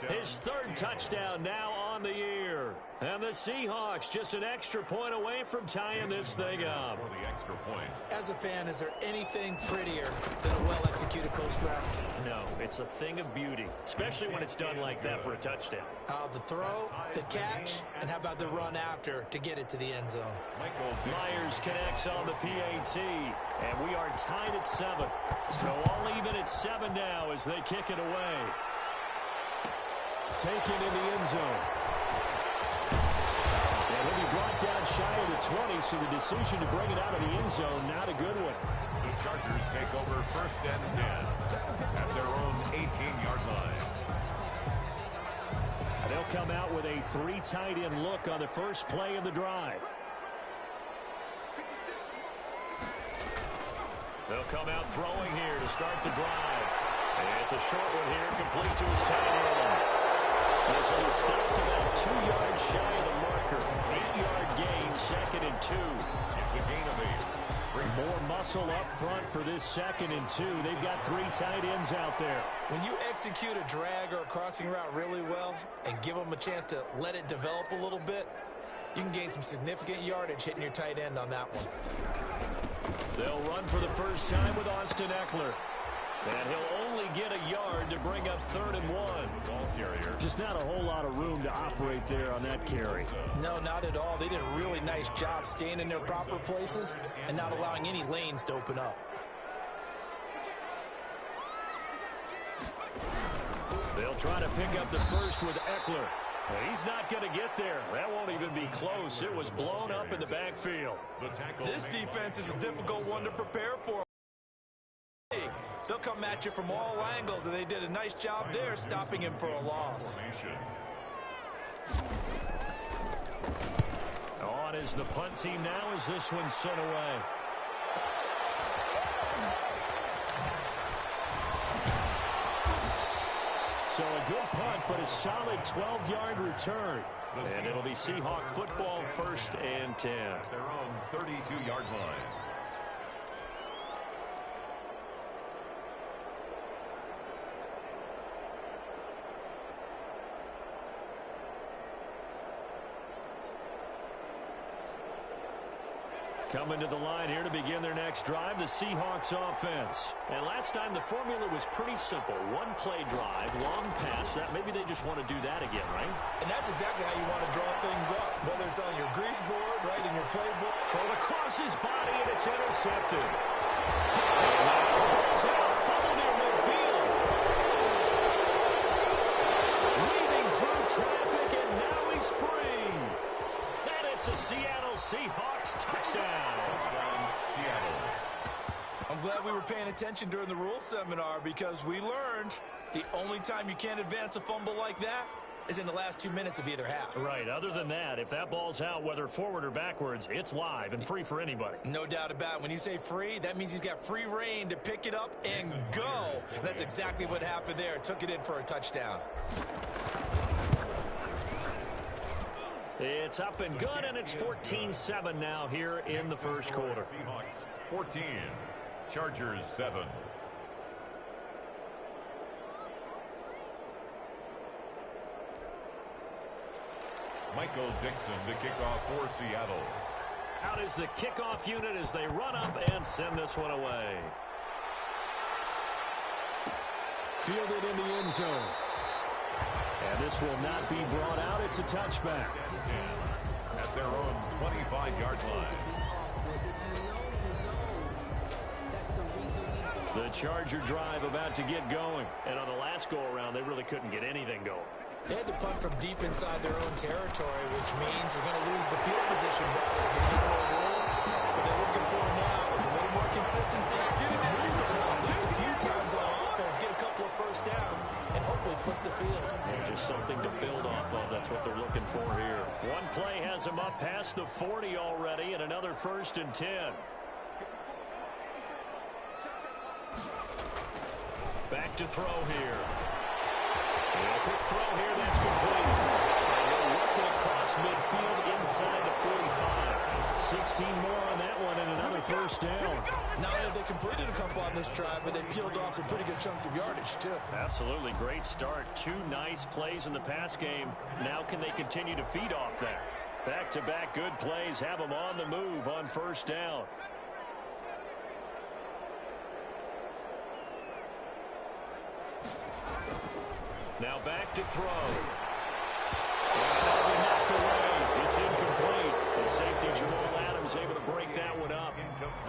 His 3rd touchdown now on the year. And the Seahawks just an extra point away from tying this thing up. For the extra point. As a fan, is there anything prettier than a well-executed post-route? No, it's a thing of beauty, especially when it's done like that for a touchdown. The throw, the catch, and how about the run after to get it to the end zone? Myers connects on the PAT, and we are tied at 7. So all even at 7 now as they kick it away. Taken in the end zone. And he'll be brought down shy of the 20, so the decision to bring it out of the end zone, not a good one. The Chargers take over 1st and 10 at their own 18-yard line. And they'll come out with a 3 tight end look on the first play of the drive. They'll come out throwing here to start the drive. And it's a short one here, complete to his tight end. This one is stopped about 2 yards shy of the marker. 8-yard gain, 2nd and 2. It's a gain of 8. More muscle up front for this 2nd and 2. They've got 3 tight ends out there. When you execute a drag or a crossing route really well and give them a chance to let it develop a little bit, you can gain some significant yardage hitting your tight end on that one. They'll run for the first time with Austin Eckler. And he'll only get a yard to bring up 3rd and 1. Ball carrier. Just not a whole lot of room to operate there on that carry. No, not at all. They did a really nice job staying in their proper places and not allowing any lanes to open up. They'll try to pick up the first with Eckler. He's not going to get there. That won't even be close. It was blown up in the backfield. This defense is a difficult one to prepare for. They'll come at you from all angles, and they did a nice job there stopping him for a loss. On is the punt team now as this one's sent away. So a good punt, but a solid 12-yard return. And it'll be Seahawk football, 1st and 10. At their own 32-yard line. Coming to the line here to begin their next drive, the Seahawks offense. And last time the formula was pretty simple. One play drive, long pass. That maybe they just want to do that again, right? And that's exactly how you want to draw things up. Whether it's on your grease board, right, in your playbook. Thrown across his body, and it's intercepted. Fumble near midfield. Weaving through traffic, and now he's free. And it's a Seattle Seahawks touchdown. Touchdown, Seattle. I'm glad we were paying attention during the rules seminar because we learned the only time you can't advance a fumble like that is in the last 2 minutes of either half. Right. Other than that, if that ball's out, whether forward or backwards, it's live and free for anybody. No doubt about it. When you say free, that means he's got free reign to pick it up and go. And that's exactly what happened there. Took it in for a touchdown. It's up and good, and it's 14-7 now here in the first quarter. Seahawks 14, Chargers 7. Michael Dixon to kick off for Seattle. Out is the kickoff unit as they run up and send this one away. Fielded in the end zone. And this will not be brought out. It's a touchback. At their own 25-yard line. The Charger drive about to get going. And on the last go-around, they really couldn't get anything going. They had to punt from deep inside their own territory, which means they're going to lose the field position battle as a general rule. What they're looking for now is a little more consistency. Move the ball at least a few times on offense, get a couple of first downs, and hopefully flip the field. Just something to build off of. That's what they're looking for here. One play has them up past the 40 already, and another 1st and 10. Back to throw here. And a quick throw here, that's complete. And they're working across midfield inside the 45. 16 more on that one and another 1st down. Not only have they completed a couple on this drive, but they peeled off some pretty good chunks of yardage, too. Absolutely. Great start. 2 nice plays in the pass game. Now can they continue to feed off that? Back-to-back good plays have them on the move on 1st down. Now back to throw. And knocked away. It's incomplete. The safety Jamal Adams able to break that one up.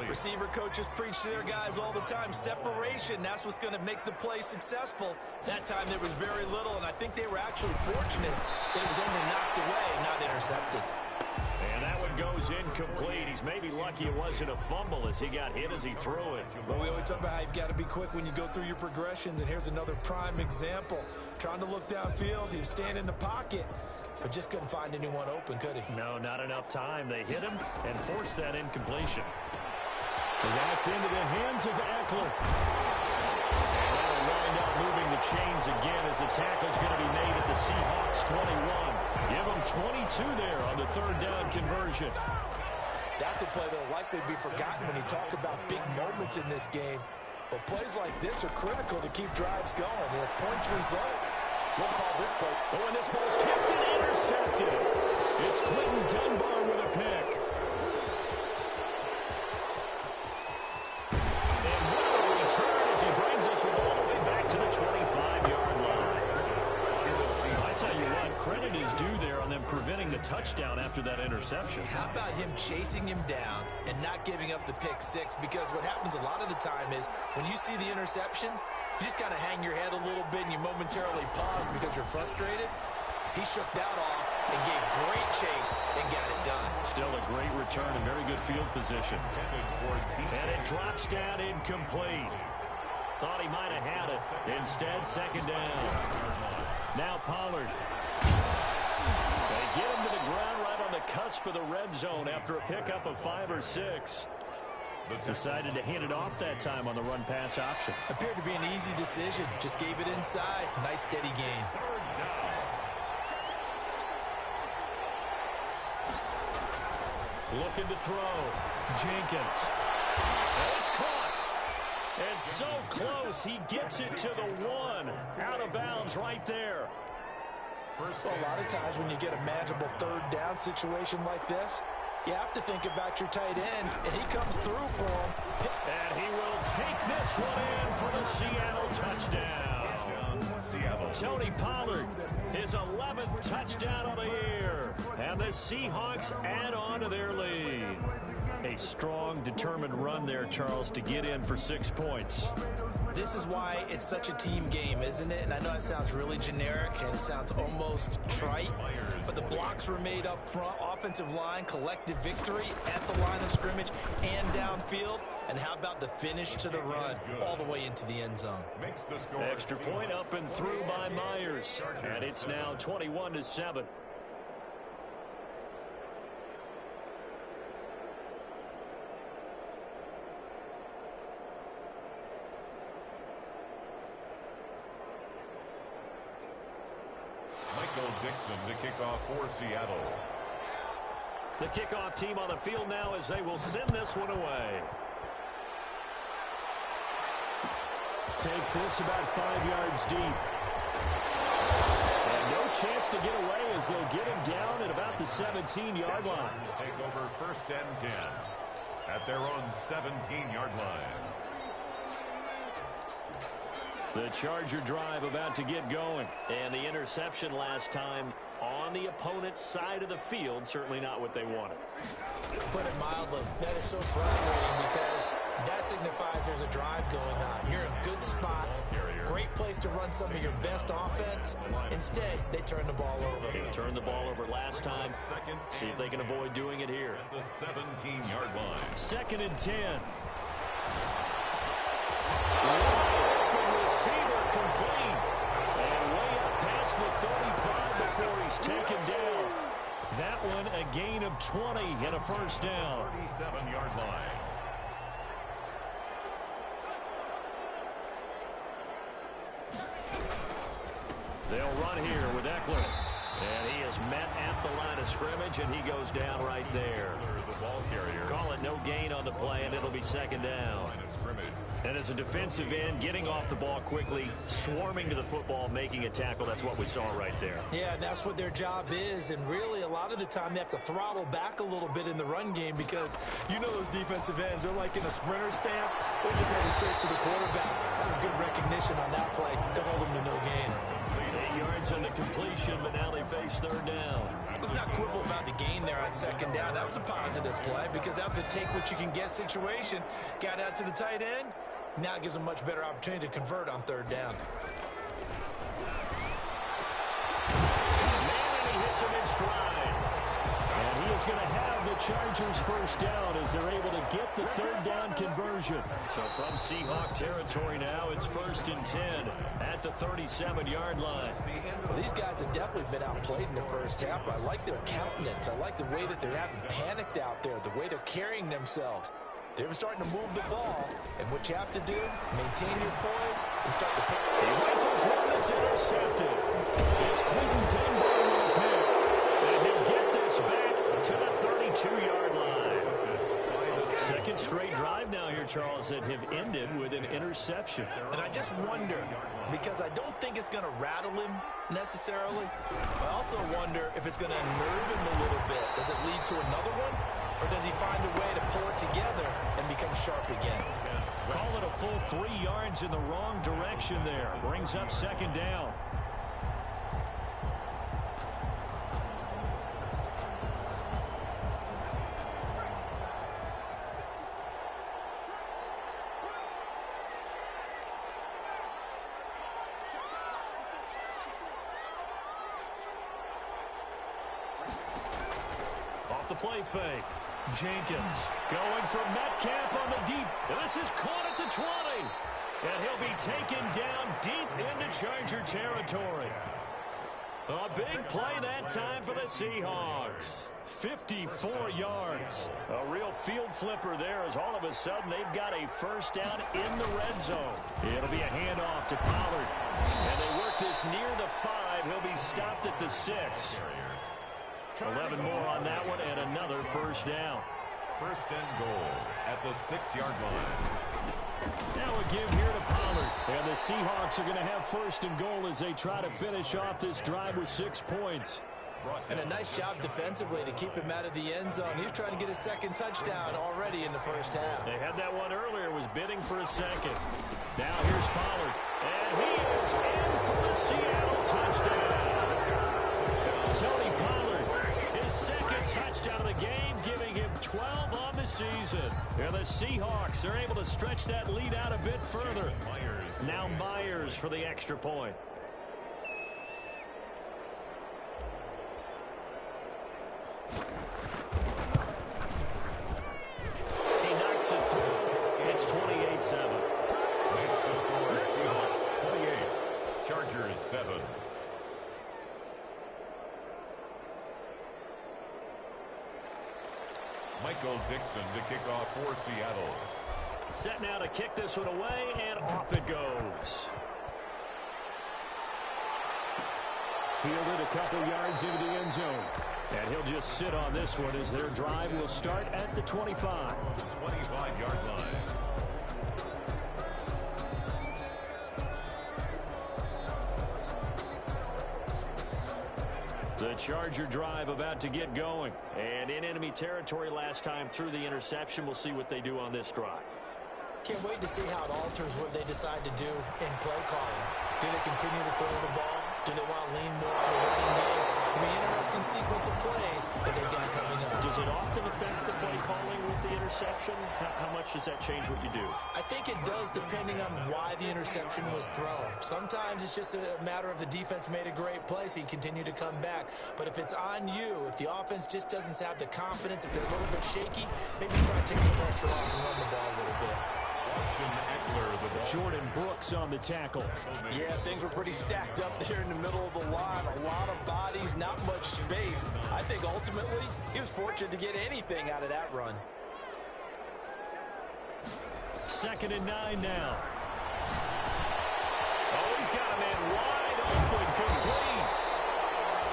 Receiver coaches preach to their guys all the time. Separation, that's what's going to make the play successful. That time there was very little, and I think they were actually fortunate that it was only knocked away and not intercepted. And that one goes incomplete. He's maybe lucky it wasn't a fumble as he got hit as he threw it. But we always talk about how you've got to be quick when you go through your progressions, and here's another prime example. Trying to look downfield, he was standing in the pocket, but just couldn't find anyone open, could he? No, not enough time. They hit him and forced that incompletion. And that's into the hands of Eckler. And that'll wind up moving the chains again as the tackle's going to be made at the Seahawks 21. Give them 22 there on the 3rd down conversion. That's a play that'll likely be forgotten when you talk about big moments in this game. But plays like this are critical to keep drives going. And if points result, we'll call this play. Oh, and this ball's tipped and intercepted. It's Clinton Dunbar with a pick. And what a return as he brings us all the way back to the 25-yard line. I tell you what, credit is due there on them preventing the touchdown after that interception. How about him chasing him down and not giving up the pick six? Because what happens a lot of the time is when you see the interception, you just kind of hang your head a little bit and you momentarily pause because you're frustrated. He shook that off and gave great chase and got it done. Still a great return and very good field position. And it drops down incomplete. Thought he might have had it. Instead, 2nd down. Now Pollard. They get him to the ground right on the cusp of the red zone after a pickup of 5 or 6. Decided to hand it off that time on the run-pass option. Appeared to be an easy decision. Just gave it inside. Nice steady gain. Looking to throw. Jenkins. And it's caught. And so close. He gets it to the 1. Out of bounds right there. Well, a lot of times when you get a manageable third down situation like this, you have to think about your tight end, and he comes through for him. And he will take this one in for the Seattle touchdown. Seattle. Tony Pollard, his 11th touchdown of the year. And the Seahawks add on to their lead. A strong, determined run there, Charles, to get in for 6 points. This is why it's such a team game, isn't it? And I know it sounds really generic and it sounds almost trite, but the blocks were made up front, offensive line, collective victory at the line of scrimmage and downfield. And how about the finish to the run all the way into the end zone? Extra point up and through by Myers. And it's now 21-7. Dixon to kick off for Seattle. The kickoff team on the field now as they will send this one away. Takes this about 5 yards deep. And no chance to get away as they'll get him down at about the 17-yard line. Take over 1st and 10 at their own 17-yard line. The Charger drive about to get going. And the interception last time on the opponent's side of the field. Certainly not what they wanted. Put it mildly, that is so frustrating because that signifies there's a drive going on. You're in a good spot. Great place to run some of your best offense. Instead, they turn the ball over. They turned the ball over last time. See if they can avoid doing it here. At the 17-yard line. 2nd and 10. Receiver complete. And way up past the 35 before he's taken down. That one a gain of 20 and a 1st down. 37-yard line. They'll run here with Eckler. And he is met at the line of scrimmage, and he goes down right there. The ball carrier. Call it no gain on the play, and it'll be 2nd down. Line of scrimmage. And as a defensive end, getting off the ball quickly, swarming to the football, making a tackle, that's what we saw right there. Yeah, and that's what their job is. And really, a lot of the time, they have to throttle back a little bit in the run game because you know those defensive ends, they're like in a sprinter stance. They're just headed straight for the quarterback. That was good recognition on that play to hold them to no gain. 8 yards on the completion, but now they face 3rd down. Let's not quibble about the gain there on 2nd down. That was a positive play because that was a take-what-you-can-get situation. Got out to the tight end. Now it gives them much better opportunity to convert on 3rd down. Man, and he hits him in stride. And he is going to have the Chargers 1st down as they're able to get the 3rd down conversion. So from Seahawk territory now, it's 1st and 10 at the 37-yard line. Well, these guys have definitely been outplayed in the 1st half. I like their countenance. I like the way that they're having panicked out there, the way they're carrying themselves. They were starting to move the ball, and what you have to do, maintain your poise and start to pick. He rifles one that's intercepted. It's Quentin Dunbar with a pick, and he'll get this back to the 32-yard line. 2nd straight drive now here, Charles, that have ended with an interception. And I just wonder, because I don't think it's going to rattle him necessarily, I also wonder if it's going to unnerve him a little bit. Does it lead to another one? Or does he find a way to pull it together and become sharp again? Call it a full 3 yards in the wrong direction there. Brings up 2nd down. Off the play fake. Jenkins going for Metcalf on the deep. And this is caught at the 20. And he'll be taken down deep into Charger territory. A big play that time for the Seahawks. 54 yards. A real field flipper there as all of a sudden they've got a first down in the red zone. It'll be a handoff to Pollard. And they work this near the 5. He'll be stopped at the 6. 11 more on that one and another first down. First and goal at the 6-yard line. Now a give here to Pollard. And the Seahawks are going to have first and goal as they try to finish off this drive with 6 points. And a nice job defensively to keep him out of the end zone. He was trying to get a second touchdown already in the first half. They had that one earlier, was bidding for a second. Now here's Pollard. And he is in for the Seattle touchdown. Tony Pollard, his second touchdown of the game, giving him 12 on the season. And the Seahawks are able to stretch that lead out a bit further. Now Myers for the extra point. He knocks it through. It's 28-7. Makes the score Seahawks 28, Chargers 7. Michael Dixon to kick off for Seattle. Set now to kick this one away, and off it goes. Fielded a couple yards into the end zone. And he'll just sit on this one as their drive will start at the 25. 25-yard line. The Charger drive about to get going. And in enemy territory last time through the interception. We'll see what they do on this drive. Can't wait to see how it alters what they decide to do in play calling. Do they continue to throw the ball? Do they want to lean more on the running game? It'll be an interesting sequence of plays that they've got coming up. Does it often affect the play calling with the interception? How much does that change what you do? I think it does depending on why the interception was thrown. Sometimes it's just a matter of the defense made a great play, so you continue to come back. But if it's on you, if the offense just doesn't have the confidence, if they're a little bit shaky, maybe try to take the pressure off and run the ball a little bit. Jordan Brooks on the tackle. Yeah, things were pretty stacked up there in the middle of the line. A lot of bodies, not much space. I think ultimately he was fortunate to get anything out of that run. 2nd and 9 now. Oh, he's got a man wide open, complete.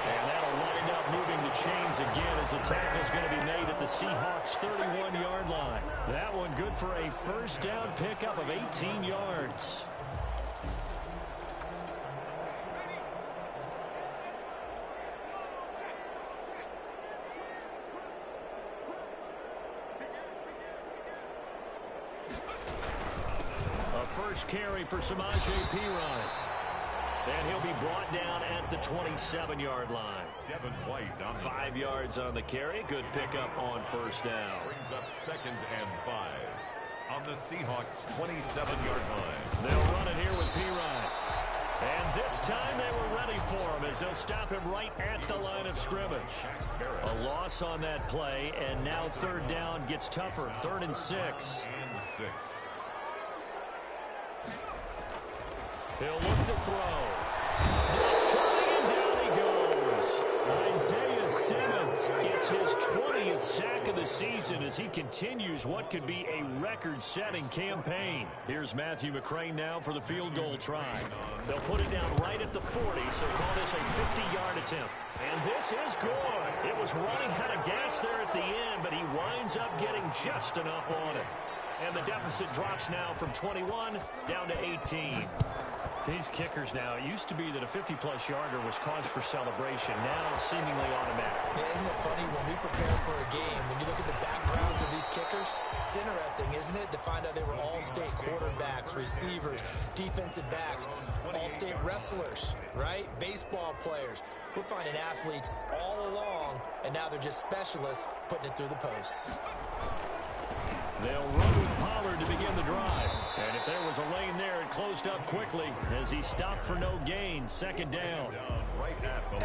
And that'll wind up moving the chains again as the tackle's going to be made at the Seahawks' 31-yard line. That one good for a first down pickup of 18 yards. A first carry for Samaje Perine. And he'll be brought down at the 27-yard line. Devin White on 5 yards on the carry. Good pickup on first down. brings up 2nd and 5 on the Seahawks 27-yard line. They'll run it here with Perine. And this time they were ready for him as they'll stop him right at the line of scrimmage. A loss on that play, and now 3rd down gets tougher. 3rd and 6. And 6. He'll look to throw. That's coming, and down he goes. Isaiah Simmons gets his 20th sack of the season as he continues what could be a record-setting campaign. Here's Matthew McCrane now for the field goal try. They'll put it down right at the 40, so call this a 50-yard attempt. And this is good. It was running out of gas there at the end, but he winds up getting just enough on it. And the deficit drops now from 21 down to 18. These kickers now, it used to be that a 50-plus yarder was cause for celebration. Now it's seemingly automatic. Yeah, isn't it funny when we prepare for a game, when you look at the backgrounds of these kickers, it's interesting, isn't it, to find out they were all-state quarterbacks, receivers, defensive backs, all-state wrestlers, right? Baseball players. We're finding athletes all along, and now they're just specialists putting it through the posts. They'll run with Pollard to begin the drive. And if there was a lane there, it closed up quickly as he stopped for no gain. 2nd down.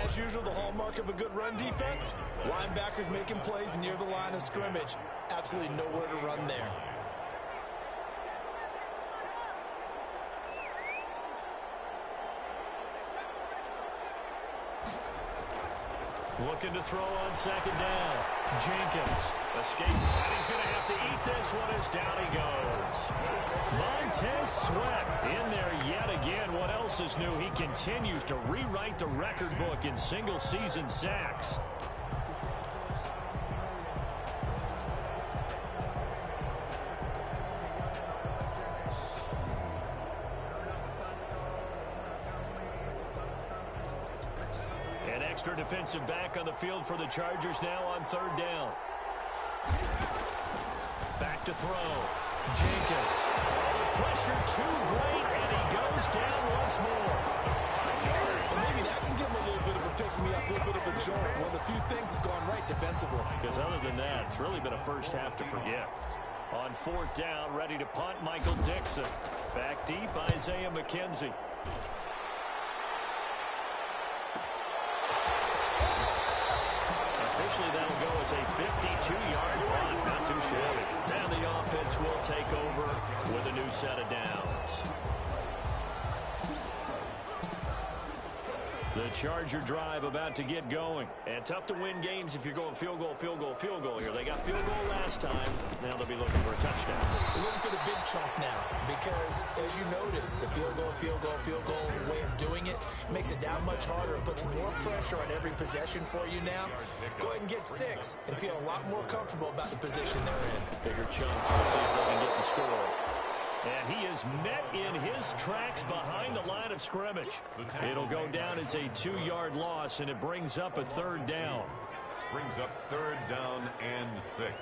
As usual, the hallmark of a good run defense, linebackers making plays near the line of scrimmage. Absolutely nowhere to run there. Looking to throw on second down. Jenkins escaping, and he's going to have to eat this one as down he goes. Montez Sweat in there yet again. What else is new? He continues to rewrite the record book in single-season sacks. Extra defensive back on the field for the Chargers now on third down. Back to throw. Jenkins. The pressure too great, and he goes down once more. Well, maybe that can give him a little bit of a pick-me-up, a little bit of a jolt. One of the few things has gone right defensively. Because other than that, it's really been a first half to forget. On fourth down, ready to punt, Michael Dixon. Back deep, Isaiah McKenzie. Officially, that'll go as a 52-yard punt. Not too shabby. Now the offense will take over with a new set of downs. The Charger drive about to get going. And tough to win games if you're going field goal, field goal, field goal here. They got field goal last time. Now they'll be looking for a touchdown. We're looking for the big chunk now because, as you noted, the field goal way of doing it makes it that much harder. It puts more pressure on every possession for you now. Go ahead and get 6 and feel a lot more comfortable about the position they're in. Bigger chunks. We'll see if they can get the score. And he is met in his tracks behind the line of scrimmage. It'll go down as a 2-yard loss, and it brings up a third down. Brings up third down and 6.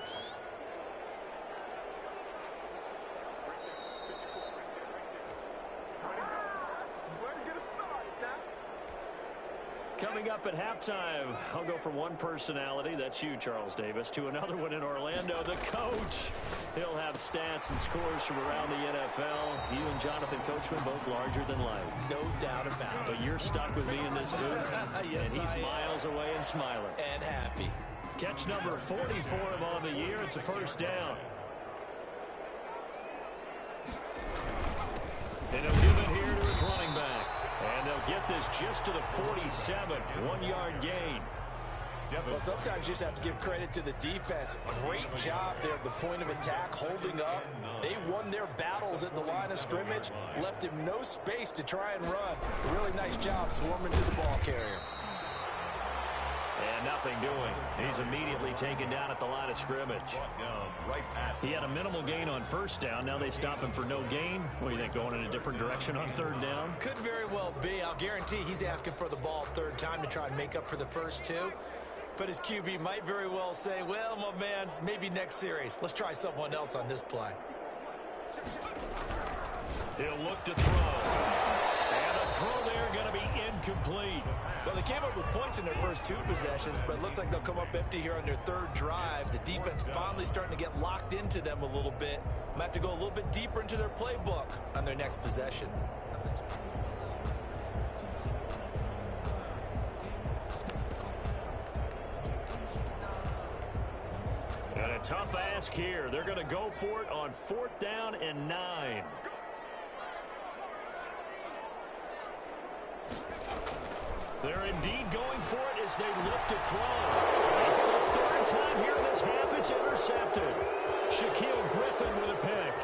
Coming up at halftime, I'll go from one personality, that's you, Charles Davis, to another one in Orlando, the coach. He'll have stats and scores from around the NFL. You and Jonathan Coachman, both larger than life. No doubt about it. But you're stuck with me in this booth, yes, and he's miles away and smiling. And happy. Catch number 40 for him on the year. It's a first down. And he'll give it here to his running back. And they'll get this just to the 47, 1-yard gain. Well, sometimes you just have to give credit to the defense. Great job there at the point of attack, holding up. They won their battles at the line of scrimmage, left him no space to try and run. Really nice job swarming to the ball carrier. And nothing doing. He's immediately taken down at the line of scrimmage. He had a minimal gain on first down. Now they stop him for no gain. What do you think, going in a different direction on third down? Could very well be. I'll guarantee he's asking for the ball third time to try and make up for the first 2. But his QB might very well say, well, my man, maybe next series. Let's try someone else on this play. He'll look to throw. And the throw there going to be incomplete. Well, they came up with points in their first 2 possessions, but it looks like they'll come up empty here on their third drive. The defense finally starting to get locked into them a little bit. Might have to go a little bit deeper into their playbook on their next possession. And a tough ask here. They're going to go for it on 4th down and 9. They're indeed going for it as they look to throw. And for the 3rd time here in this half, it's intercepted. Shaquille Griffin with a pick.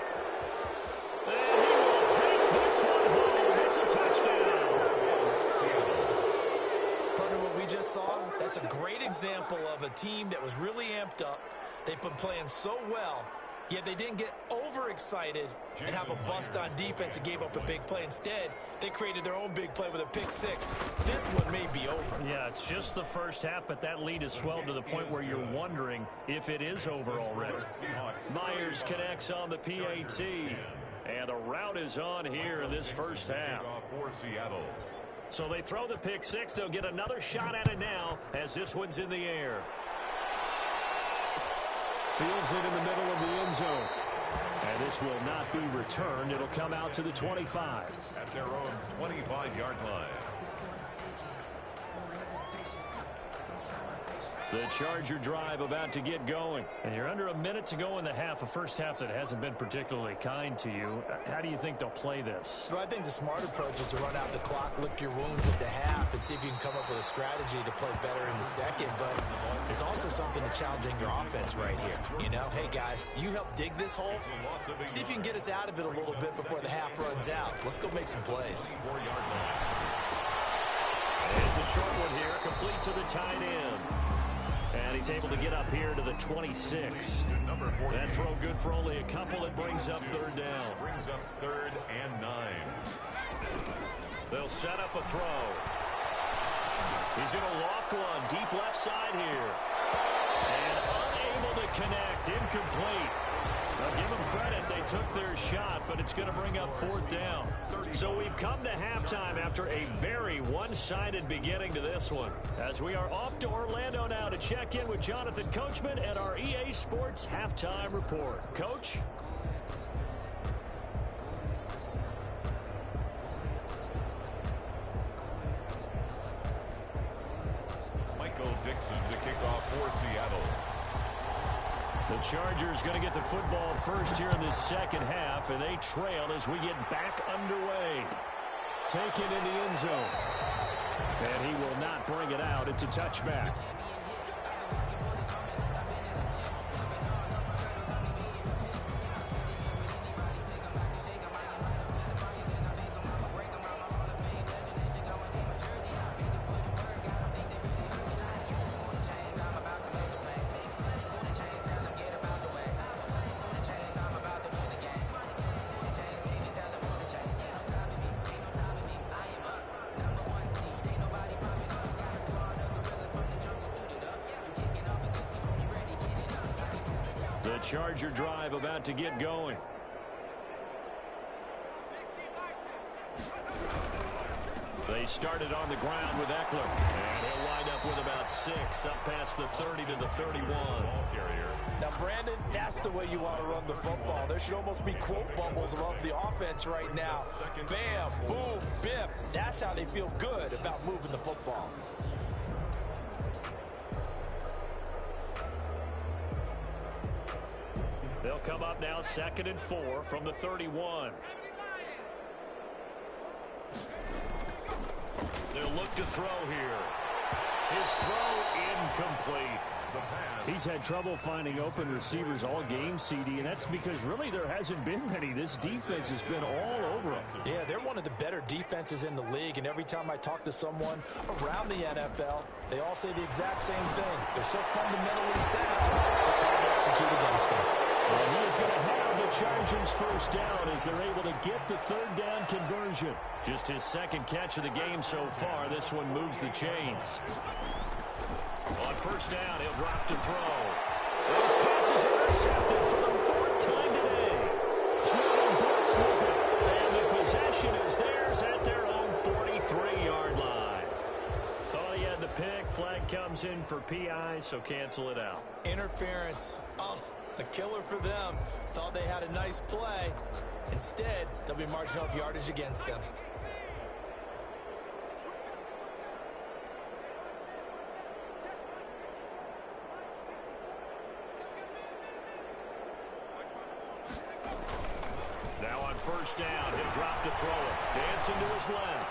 And he will take this one home. It's a touchdown. Partner, what we just saw, that's a great example of a team that was really amped up. They've been playing so well, yet they didn't get overexcited and have a bust on defense and gave up a big play. Instead, they created their own big play with a pick 6. This one may be over. Yeah, it's just the first half, but that lead has swelled to the point where you're wondering if it is over already. Myers connects on the PAT, and the route is on here in this first half. So they throw the pick 6. They'll get another shot at it now as this one's in the air. Fields it in the middle of the end zone. And this will not be returned. It'll come out to the 25. At their own 25-yard line. The Charger drive about to get going. And you're under a minute to go in the half, a first half that hasn't been particularly kind to you. How do you think they'll play this? Well, I think the smart approach is to run out the clock, lick your wounds at the half, and see if you can come up with a strategy to play better in the second. But it's also something to challenging your offense right here. You know, hey, guys, you help dig this hole. See if you can get us out of it a little bit before the half runs out. Let's go make some plays. It's a short one here, complete to the tight end. And he's able to get up here to the 26. That throw good for only a couple. It brings up third down. Brings up 3rd and 9. They'll set up a throw. He's going to loft one deep left side here. And unable to connect. Incomplete. Now give them credit. They took their shot, but it's going to bring up 4th down. So we've come to halftime after a very one-sided beginning to this one. As we are off to Orlando now to check in with Jonathan Coachman and our EA Sports Halftime Report. Coach? Michael Dixon to kick off for Seattle. The Chargers going to get the football first here in this second half, and they trail as we get back underway. Taken in the end zone. And he will not bring it out. It's a touchback. Charger drive about to get going. They started on the ground with Eckler. And he'll wind up with about 6 up past the 30 to the 31. Now, Brandon, that's the way you want to run the football. There should almost be quote bubbles above the offense right now. Bam, boom, biff. That's how they feel good about moving the football. They'll come up now 2nd and 4 from the 31. They'll look to throw here. His throw incomplete. He's had trouble finding open receivers all game, CD, and that's because really there hasn't been many. This defense has been all over him. Yeah, they're one of the better defenses in the league, and every time I talk to someone around the NFL, they all say the exact same thing. They're so fundamentally sound, it's hard to execute against them. And he is going to have the Chargers first down as they're able to get the 3rd down conversion. Just his 2nd catch of the game so far. This one moves the chains. On first down, he'll drop to throw. Those passes are intercepted for the 4th time today. Jordan Brooks with it. And the possession is theirs at their own 43-yard line. Thought he had the pick. Flag comes in for PI, so cancel it out. Interference. Oh, a killer for them. Thought they had a nice play. Instead, there'll be marginal yardage against them. First down, he'll drop to throw it. Dancing to his left.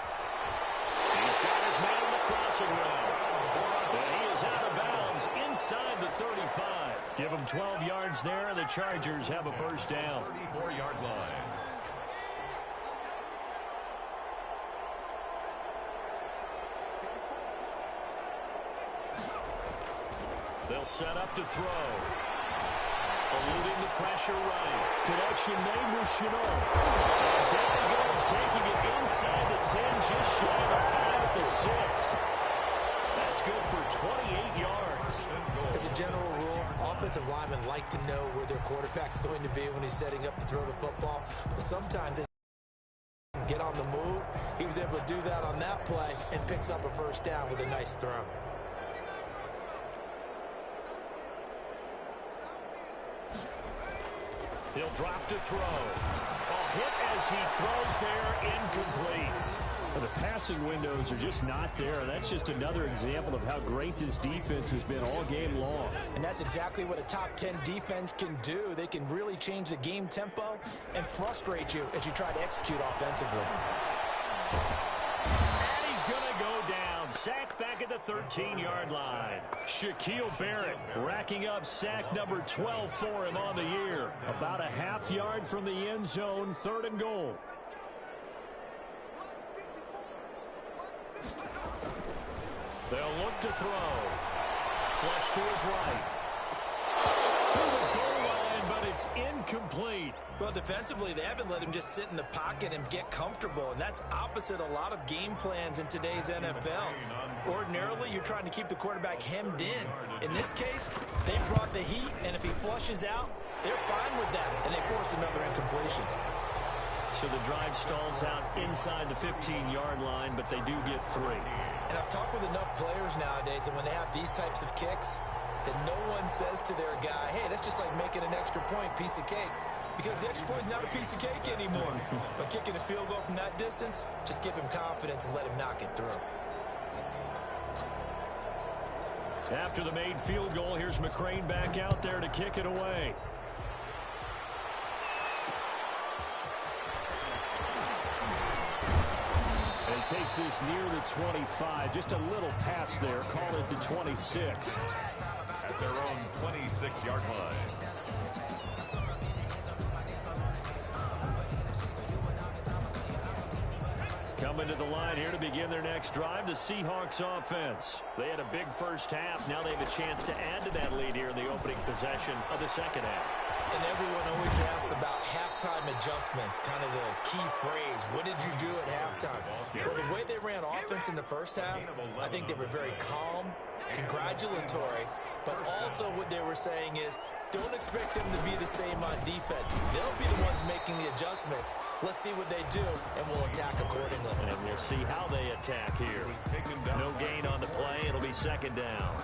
He's got his man in the crossing route. And he is out of bounds inside the 35. Give him 12 yards there, and the Chargers have a first down. 34-yard line. They'll set up to throw. Eluding the pressure right. Connection made with Chenault. And down he goes, taking it inside the 10, just shy of the 5 at the 6. That's good for 28 yards. As a general rule, offensive linemen like to know where their quarterback's going to be when he's setting up to throw the football. But sometimes they get on the move. He was able to do that on that play and picks up a first down with a nice throw. He'll drop to throw. A hit as he throws there, incomplete. But the passing windows are just not there. That's just another example of how great this defense has been all game long. And that's exactly what a top 10 defense can do. They can really change the game tempo and frustrate you as you try to execute offensively. And he's going to go down. Sacked back at the 13-yard line. Shaquille Barrett racking up sack number 12 for him on the year. About a half yard from the end zone, 3rd and goal. They'll look to throw. Flush to his right. To the goal line, but it's incomplete. Well, defensively, they haven't let him just sit in the pocket and get comfortable, and that's opposite a lot of game plans in today's NFL. Ordinarily, you're trying to keep the quarterback hemmed in. In this case, they brought the heat, and if he flushes out, they're fine with that, and they force another incompletion. So the drive stalls out inside the 15-yard line, but they do get 3. And I've talked with enough players nowadays that when they have these types of kicks, that no one says to their guy, hey, that's just like making an extra point, piece of cake. Because the extra point is not a piece of cake anymore. But kicking a field goal from that distance, just give him confidence and let him knock it through. After the made field goal, here's McCrane back out there to kick it away. And he takes this near the 25. Just a little pass there. Call it the 26. At their own 26-yard line. Coming to the line here to begin their next drive, the Seahawks offense. They had a big first half. Now they have a chance to add to that lead here in the opening possession of the second half. And everyone always asks about halftime adjustments, kind of the key phrase. What did you do at halftime? Well, the way they ran offense in the first half, I think they were very calm, congratulatory, but also what they were saying is, don't expect them to be the same on defense. They'll be the ones making the adjustments. Let's see what they do, and we'll attack accordingly. And we'll see how they attack here. No gain on the play. It'll be second down.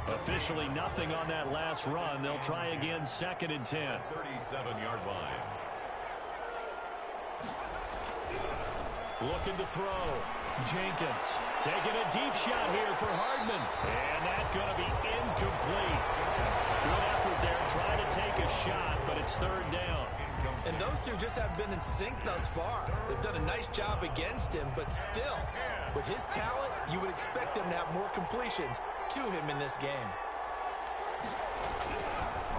Officially nothing on that last run. They'll try again, 2nd and 10. 37-yard line. Looking to throw. Jenkins taking a deep shot here for Hardman. And that's going to be incomplete. Good effort there, trying to take a shot, but it's 3rd down. And those two just haven't been in sync thus far. They've done a nice job against him, but still, with his talent, you would expect them to have more completions to him in this game.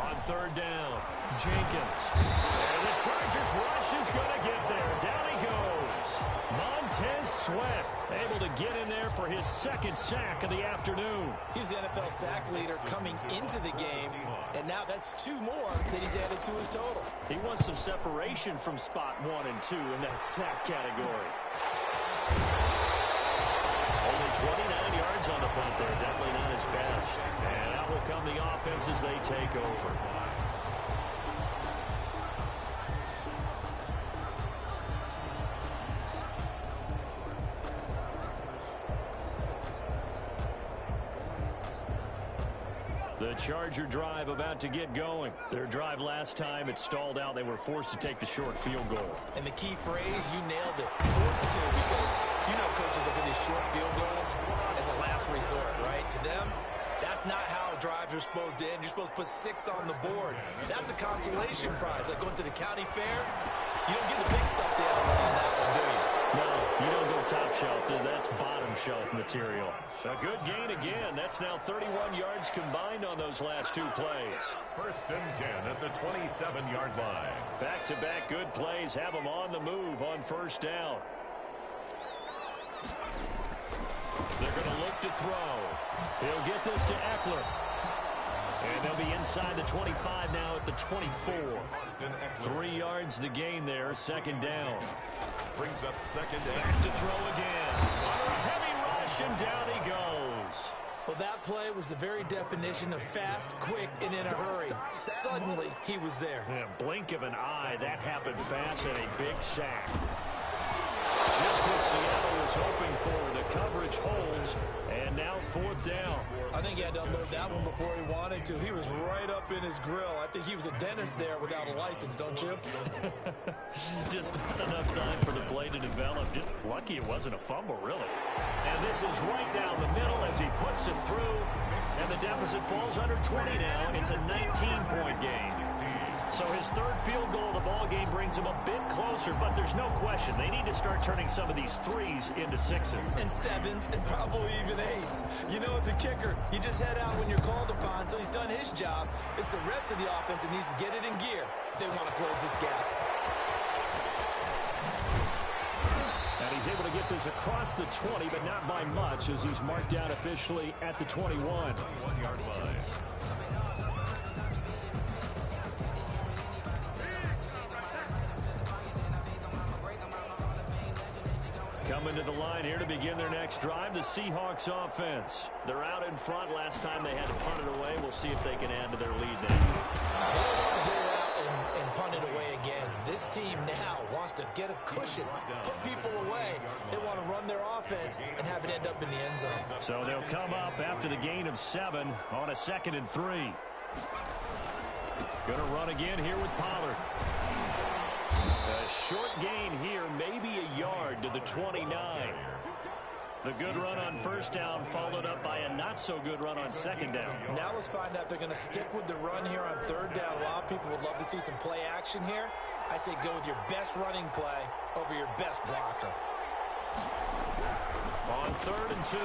On 3rd down, Jenkins. And the Chargers rush is going to get there. Down he goes. Montez Sweat able to get in there for his 2nd sack of the afternoon. He's the NFL sack leader coming into the game, and now that's 2 more that he's added to his total. He wants some separation from spot 1 and 2 in that sack category. Only 29 yards on the punt there. Definitely not his best. And out will come the offense as they take over. The Charger drive about to get going. Their drive last time, it stalled out. They were forced to take the short field goal. And the key phrase, you nailed it. Forced to, because you know coaches look at these short field goals as a last resort, right? To them, that's not how drives are supposed to end. You're supposed to put 6 on the board. That's a consolation prize. Like going to the county fair, you don't get the big stuffed animal on that one, do you? No, you don't go top shelf. That's bottom shelf material. A good gain again. That's now 31 yards combined on those last 2 plays. 1st and 10 at the 27-yard line. Back-to-back good plays have them on the move on 1st down. They're going to look to throw. He'll get this to Eckler. And they'll be inside the 25 now at the 24. 3 yards the gain there, 2nd down. Brings up 2nd down. Back to throw again. Under a heavy rush, and down he goes. Well, that play was the very definition of fast, quick, and in a hurry. Suddenly, he was there. Yeah, blink of an eye, that happened fast and a big sack. just what Seattle was hoping for. The coverage holds, and now 4th down. I think he had to unload that one before he wanted to. He was right up in his grill. I think he was a dentist there without a license, don't you? Just not enough time for the play to develop. Just lucky it wasn't a fumble, really. And this is right down the middle as he puts it through. And the deficit falls under 20 now. It's a 19-point game. So his 3rd field goal of the ball game brings him a bit closer, but there's no question they need to start turning some of these 3s into 6s. And 7s and probably even 8s. You know, as a kicker, you just head out when you're called upon, so he's done his job. It's the rest of the offense that needs to get it in gear if they want to close this gap. And he's able to get this across the 20, but not by much, as he's marked down officially at the 21. 21-yard line. Coming to the line here to begin their next drive, the Seahawks offense. They're out in front. Last time they had to punt it away. We'll see if they can add to their lead now. They don't want to go out and punt it away again. This team now wants to get a cushion, put people away. They want to run their offense and have it end up in the end zone. So they'll come up after the gain of 7 on a 2nd and 3. Going to run again here with Pollard. A short gain here, maybe a yard to the 29. The good run on 1st down followed up by a not-so-good run on 2nd down. Now let's find out if they're going to stick with the run here on 3rd down. A lot of people would love to see some play action here. I say go with your best running play over your best blocker. On 3rd and 2,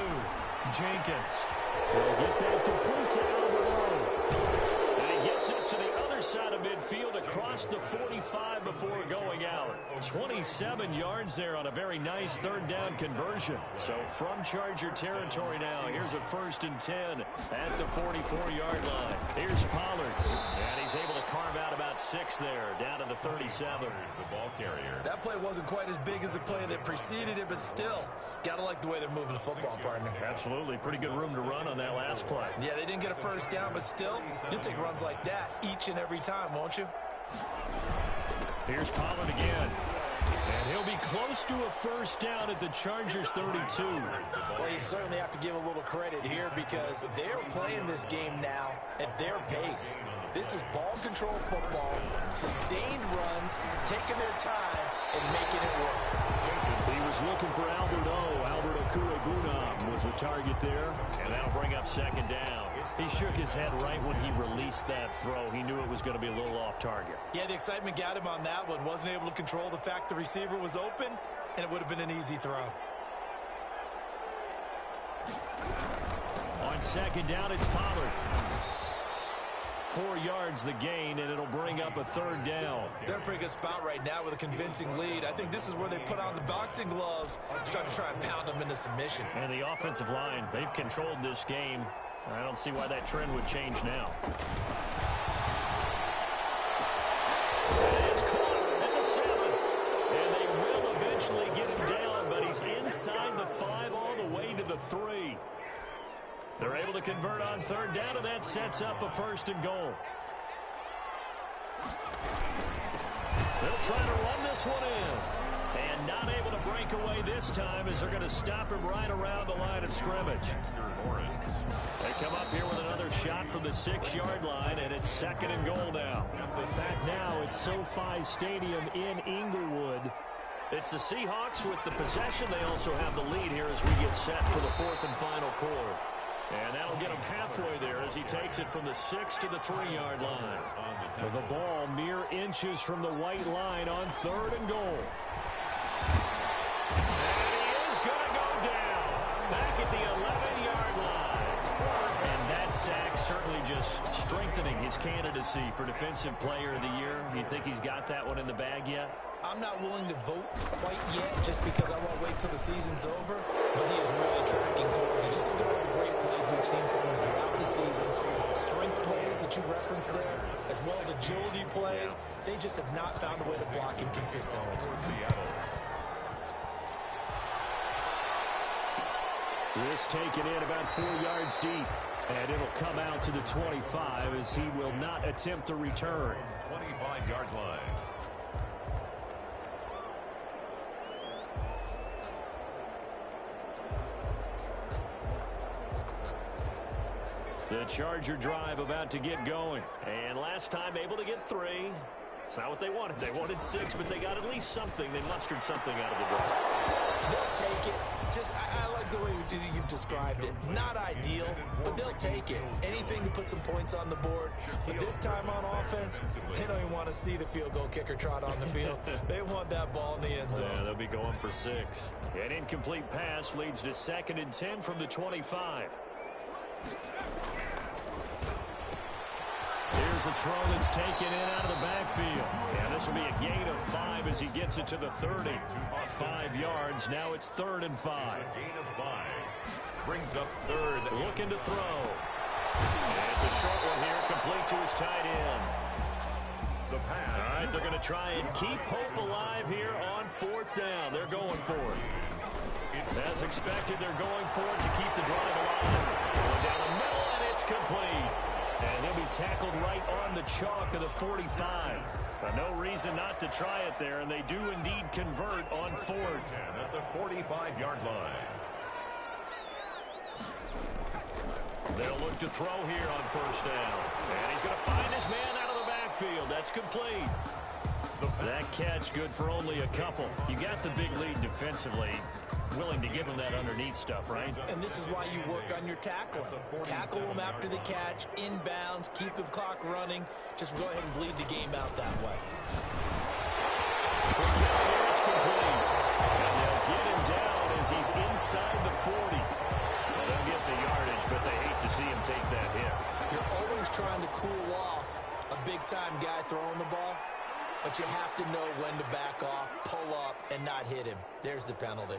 Jenkins will get that complete to Alvarado. And he gets us to the other side of midfield across the 45 before going out. 27 yards there on a very nice 3rd down conversion. So from Charger territory now, here's a 1st and 10 at the 44-yard line. Here's Pollard, and he's able to carve out about 6 there, down to the 37. The ball carrier. That play wasn't quite as big as the play that preceded it, but still, gotta like the way they're moving the football, partner. Absolutely. Pretty good room to run on that last play. Yeah, they didn't get a 1st down, but still, you'll take runs like that each and every time, won't you? Here's Pollard again. And he'll be close to a 1st down at the Chargers 32. Well, you certainly have to give a little credit here because they're playing this game now at their pace. This is ball control football, sustained runs, taking their time, and making it work. He was looking for Albert Okuegbunam was the target there, and that'll bring up 2nd down. He shook his head right when he released that throw. He knew it was going to be a little off target. Yeah, the excitement got him on that one. Wasn't able to control the fact the receiver was open, and it would have been an easy throw. On 2nd down, it's Pollard. 4 yards the gain, and it'll bring up a 3rd down. They're in a pretty good spot right now with a convincing lead. I think this is where they put on the boxing gloves to try and pound them into submission. And the offensive line, they've controlled this game. I don't see why that trend would change now. It's caught at the 7. And they will eventually get him down, but he's inside the 5 all the way to the 3. They're able to convert on 3rd down, and that sets up a 1st and goal. They'll try to run this one in. And not able to break away this time as they're going to stop him right around the line of scrimmage. They come up here with another shot from the 6-yard line, and it's 2nd and goal now. Back now at SoFi Stadium in Inglewood. It's the Seahawks with the possession. They also have the lead here as we get set for the 4th and final quarter. And that'll get him halfway there as he takes it from the 6 to the 3-yard line. With the ball mere inches from the white line on 3rd and goal. And he is going to go down back at the 11-yard line. And that sack certainly just strengthening his candidacy for Defensive Player of the Year. You think he's got that one in the bag yet? I'm not willing to vote quite yet just because I won't wait till the season's over, but he is really tracking towards it. Just look at all the great plays we've seen from him throughout the season. Strength plays that you referenced there, as well as agility plays. They just have not found a way to block him consistently. This taken in about 4 yards deep, and it'll come out to the 25 as he will not attempt to return. 25-yard line. The Charger drive about to get going. And last time able to get 3. It's not what they wanted. They wanted 6, but they got at least something. They mustered something out of the drive. They'll take it. I like the way you've described it. Not ideal, but they'll take it. Anything to put some points on the board. But this time on offense, they don't even want to see the field goal kicker trot on the field. They want that ball in the end zone. Yeah, they'll be going for 6. An incomplete pass leads to 2nd and 10 from the 25. Here's a throw that's taken in out of the backfield. And this will be a gain of 5 as he gets it to the 30. 5 yards. Now it's 3rd and 5. Gain of 5. Brings up 3rd. Looking to throw. And it's a short one here, complete to his tight end. The pass. All right, they're going to try and keep hope alive here on 4th down. They're going for it. As expected, they're going for it to keep the drive alive. Going down the middle, and it's complete. And he'll be tackled right on the chalk of the 45. But no reason not to try it there, and they do indeed convert on 4th. At the 45-yard line. They'll look to throw here on 1st down. And he's going to find his man out of the backfield. That's complete. That catch good for only a couple. You got the big lead defensively. Willing to give him that underneath stuff, right? And this is why you work on your tackling. Tackle them after the catch, inbounds, keep the clock running. Just go ahead and bleed the game out that way. It's complete. And they'll get him down as he's inside the 40. Well, they'll get the yardage, but they hate to see him take that hit. You're always trying to cool off a big-time guy throwing the ball, but you have to know when to back off, pull up, and not hit him. There's the penalty.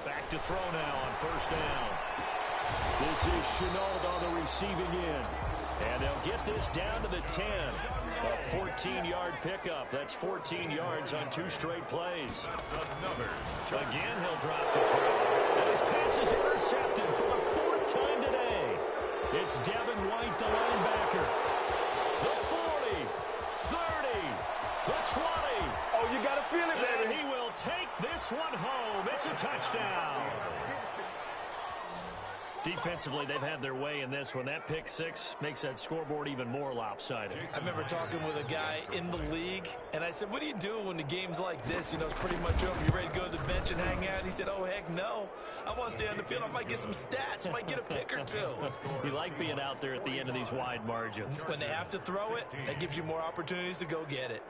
Back to throw now on 1st down. This is Chenault on the receiving end. And they'll get this down to the 10. A 14-yard pickup. That's 14 yards on 2 straight plays. Again, he'll drop the throw. And his pass is intercepted for the 4th time today. It's Devin White, the linebacker. The 40, 30, the 20. Oh, you got to feel it, baby. And he will take this one home. It's a touchdown. Defensively, they've had their way in this one. That pick 6 makes that scoreboard even more lopsided. I remember talking with a guy in the league, and I said, what do you do when the game's like this? You know, it's pretty much over. You ready to go to the bench and hang out? He said, oh, heck no. I want to stay on the field. I might get some stats. I might get a pick or 2. You like being out there at the end of these wide margins. When they have to throw it, that gives you more opportunities to go get it.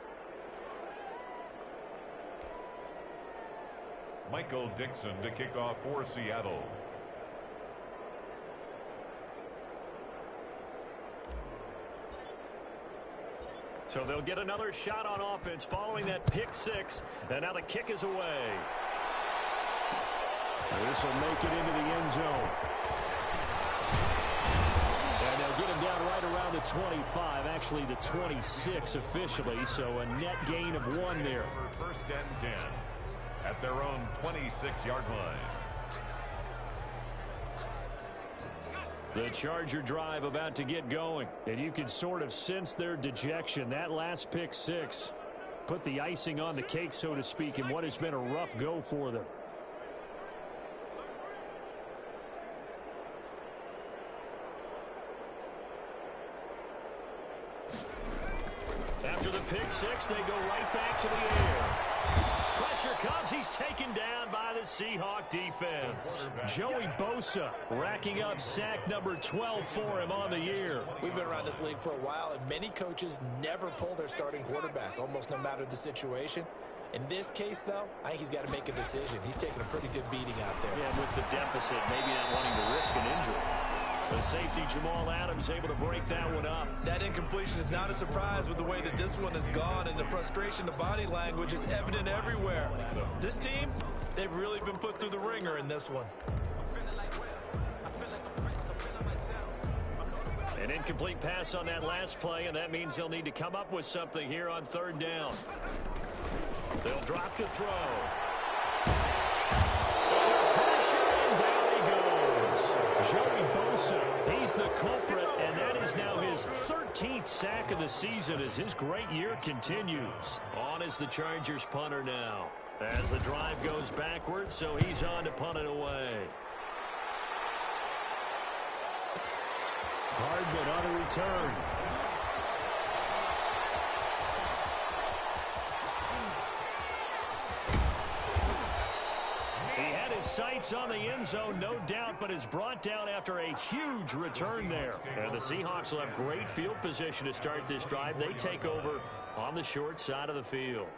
Michael Dixon to kick off for Seattle. So they'll get another shot on offense following that pick 6. And now the kick is away. This will make it into the end zone. And they'll get him down right around the 25, actually the 26 officially. So a net gain of 1 there. 1st and 10 at their own 26-yard line. The Charger drive about to get going. And you can sort of sense their dejection. That last pick 6 put the icing on the cake, so to speak, in what has been a rough go for them. After the pick 6, they go right back to the air. Pressure comes. He's taken down by the Seahawk defense. Joey Bosa racking up sack number 12 for him on the year. We've been around this league for a while, and many coaches never pull their starting quarterback, almost no matter the situation. In this case, though, I think he's got to make a decision. He's taking a pretty good beating out there. Yeah, with the deficit, maybe not wanting to risk an injury. The safety, Jamal Adams, able to break that one up. That incompletion is not a surprise with the way that this one has gone, and the frustration, the body language is evident everywhere. This team, they've really been put through the ringer in this one. An incomplete pass on that last play, and that means they'll need to come up with something here on 3rd down. They'll drop to throw. Pressure, and down he goes. Joey Bosa, he's the culprit, and that is now his 13th sack of the season as his great year continues. On is the Chargers punter now. As the drive goes backwards, so he's on to punt it away. Hardman on a return. He had his sights on the end zone, no doubt, but is brought down after a huge return there. And the Seahawks will have great field position to start this drive. They take over on the short side of the field.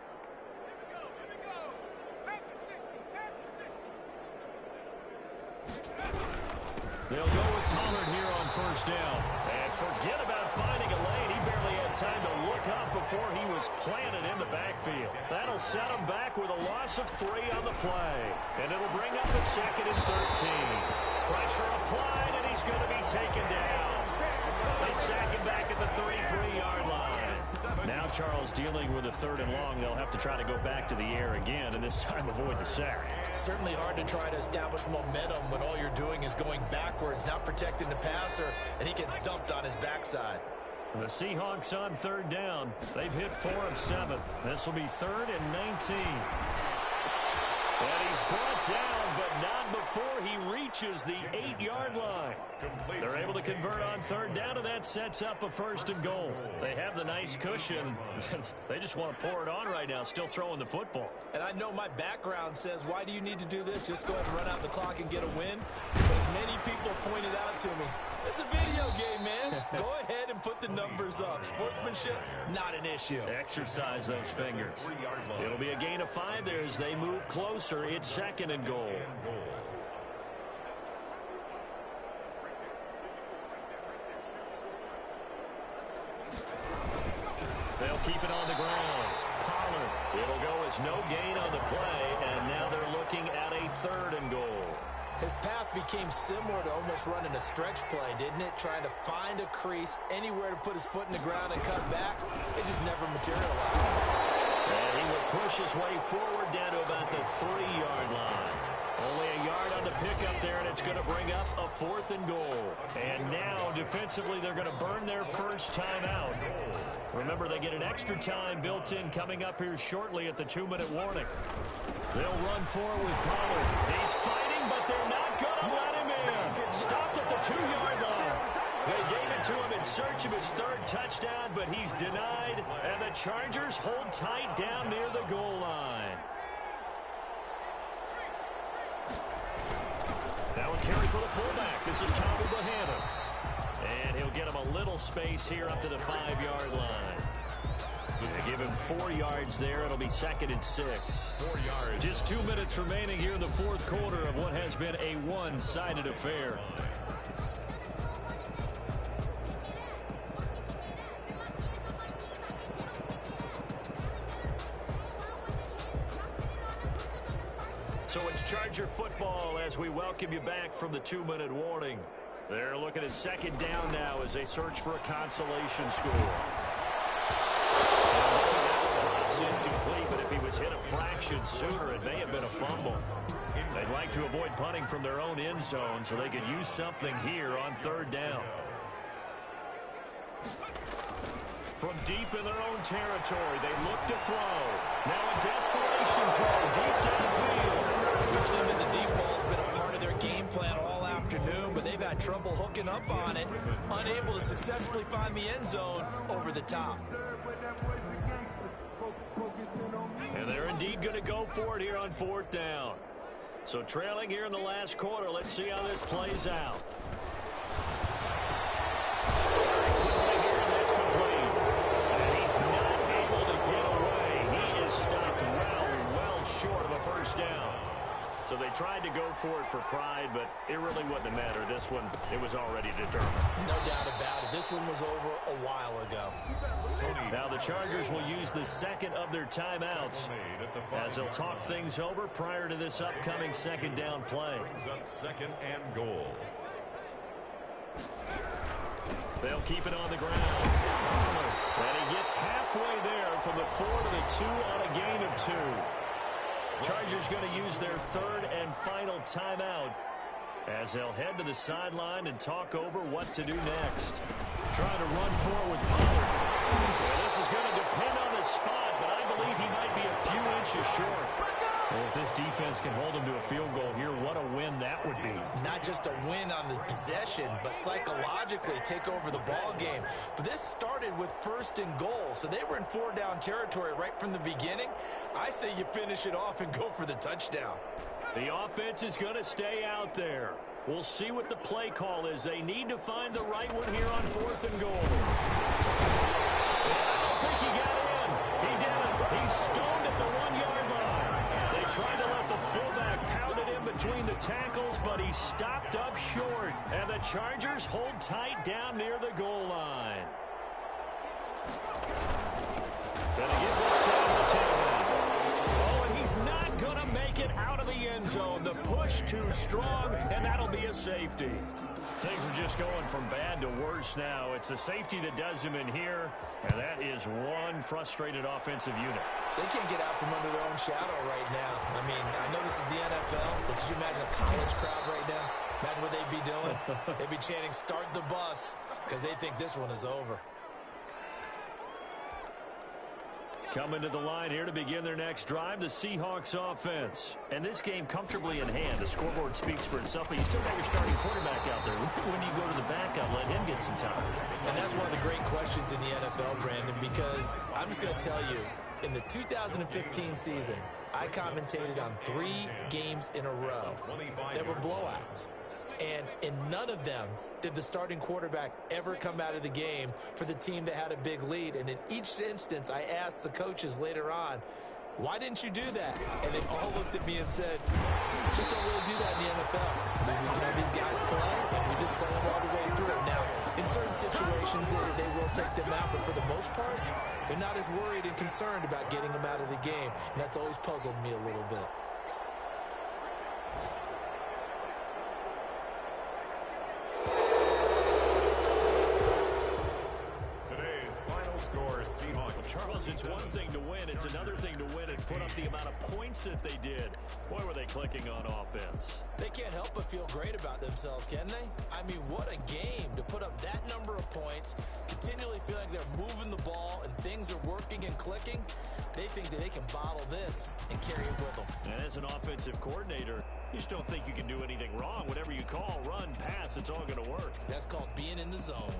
They'll go with Pollard here on first down. And forget about finding a lane. He barely had time to look up before he was planted in the backfield. That'll set him back with a loss of 3 on the play. And it'll bring up a 2nd and 13. Pressure applied, and he's going to be taken down. They sack him back at the 33-yard line. Now Charles dealing with a 3rd and long. They'll have to try to go back to the air again, and this time avoid the sack. Certainly hard to try to establish momentum when all you're doing is going backwards, not protecting the passer, and he gets dumped on his backside. The Seahawks on 3rd down. They've hit 4 of 7. This will be 3rd and 19. And he's brought down, but not before he reaches the 8-yard line. They're able to convert on 3rd down, and that sets up a 1st and goal. They have the nice cushion. They just want to pour it on right now, still throwing the football. And I know my background says, why do you need to do this? Just go ahead and run out the clock and get a win. But as many people pointed out to me, it's a video game, man. Go ahead and put the numbers up. Sportsmanship, not an issue. Exercise those fingers. It'll be a gain of 5 there as they move closer. It's 2nd and goal. They'll keep it on the ground. Pollard. It'll go as no gain on the play, and now they're looking at a 3rd and goal. His path became similar to almost running a stretch play, didn't it? Trying to find a crease, anywhere to put his foot in the ground and cut back. It just never materialized. And he will push his way forward down to about the 3-yard line. Only a yard on the pickup there, and it's going to bring up a 4th and goal. And now, defensively, they're going to burn their first timeout. Remember, they get an extra time built in coming up here shortly at the 2-minute warning. They'll run forward with Pollard. He's fighting, but they're not going to let him in. Stopped at the 2-yard line. They gave it to him in search of his 3rd touchdown, but he's denied, and the Chargers hold tight down near the goal line. Now a carry for the fullback. This is Tommy Bohanna. And he'll get him a little space here up to the 5-yard line. They give him 4 yards there. It'll be 2nd and 6. 4 yards. Just 2 minutes remaining here in the 4th quarter of what has been a one-sided affair. So it's Charger football as we welcome you back from the 2-minute warning. They're looking at 2nd down now as they search for a consolation score. Drops incomplete, but if he was hit a fraction sooner, it may have been a fumble. They'd like to avoid punting from their own end zone so they could use something here on 3rd down. From deep in their own territory, they look to throw. Now a desperation throw deep downfield. We've seen that the deep ball's been a part of their game plan all afternoon, but they've had trouble hooking up on it, unable to successfully find the end zone over the top. And they're indeed going to go for it here on 4th down. So trailing here in the last quarter, let's see how this plays out. That's complete. And he's not able to get away. He is stopped well short of a 1st down. So they tried to go for it for pride, but it really wouldn't have mattered. This one, it was already determined. No doubt about it. This one was over a while ago. Now the Chargers will use the 2nd of their timeouts as they'll talk things over prior to this upcoming 2nd down play. 2nd and goal. They'll keep it on the ground. And he gets halfway there from the 4 to the 2 on a gain of 2. Chargers going to use their 3rd and final timeout as they'll head to the sideline and talk over what to do next. Trying to run forward with Pollard. Well, this is going to depend on the spot, but I believe he might be a few inches short. Well, if this this defense can hold them to a field goal here, what a win that would be. Not just a win on the possession, but psychologically take over the ball game. But this started with 1st and goal, so they were in 4-down territory right from the beginning. I say you finish it off and go for the touchdown. The offense is going to stay out there. We'll see what the play call is. They need to find the right one here on 4th and goal. I don't think he got in. He didn't. He's stoned at the 1-yard line. They tried to let the fullback pound it in between the tackles, but he stopped up short. And the Chargers hold tight down near the goal line. Gonna give this time to Taylor. Oh, and he's not gonna make it out of the end zone. The push too strong, and that'll be a safety. Things are just going from bad to worse now. It's a safety that does him in here, and that is one frustrated offensive unit. They can't get out from under their own shadow right now. I mean, I know this is the NFL, but could you imagine a college crowd right now? Imagine what they'd be doing. They'd be chanting, "Start the bus," because they think this one is over. Coming to the line here to begin their next drive, the Seahawks offense. And this game comfortably in hand. The scoreboard speaks for itself, but you still got your starting quarterback out there. When you go to the backup, let him get some time. And that's one of the great questions in the NFL, Brandon, because I'm just going to tell you, in the 2015 season, I commentated on 3 games in a row that were blowouts. And in none of them did the starting quarterback ever come out of the game for the team that had a big lead. And in each instance, I asked the coaches later on, why didn't you do that? And they all looked at me and said, just don't really do that in the NFL. These guys play, and we just play them all the way through. Now, in certain situations, they will take them out, but for the most part, they're not as worried and concerned about getting them out of the game. And that's always puzzled me a little bit. Charles, it's one thing to win. It's another thing to win and put up the amount of points that they did. Boy, were they clicking on offense. They can't help but feel great about themselves, can they? I mean, what a game to put up that number of points, continually feel like they're moving the ball and things are working and clicking. They think that they can bottle this and carry it with them. And as an offensive coordinator, you just don't think you can do anything wrong. Whatever you call, run, pass, it's all going to work. That's called being in the zone.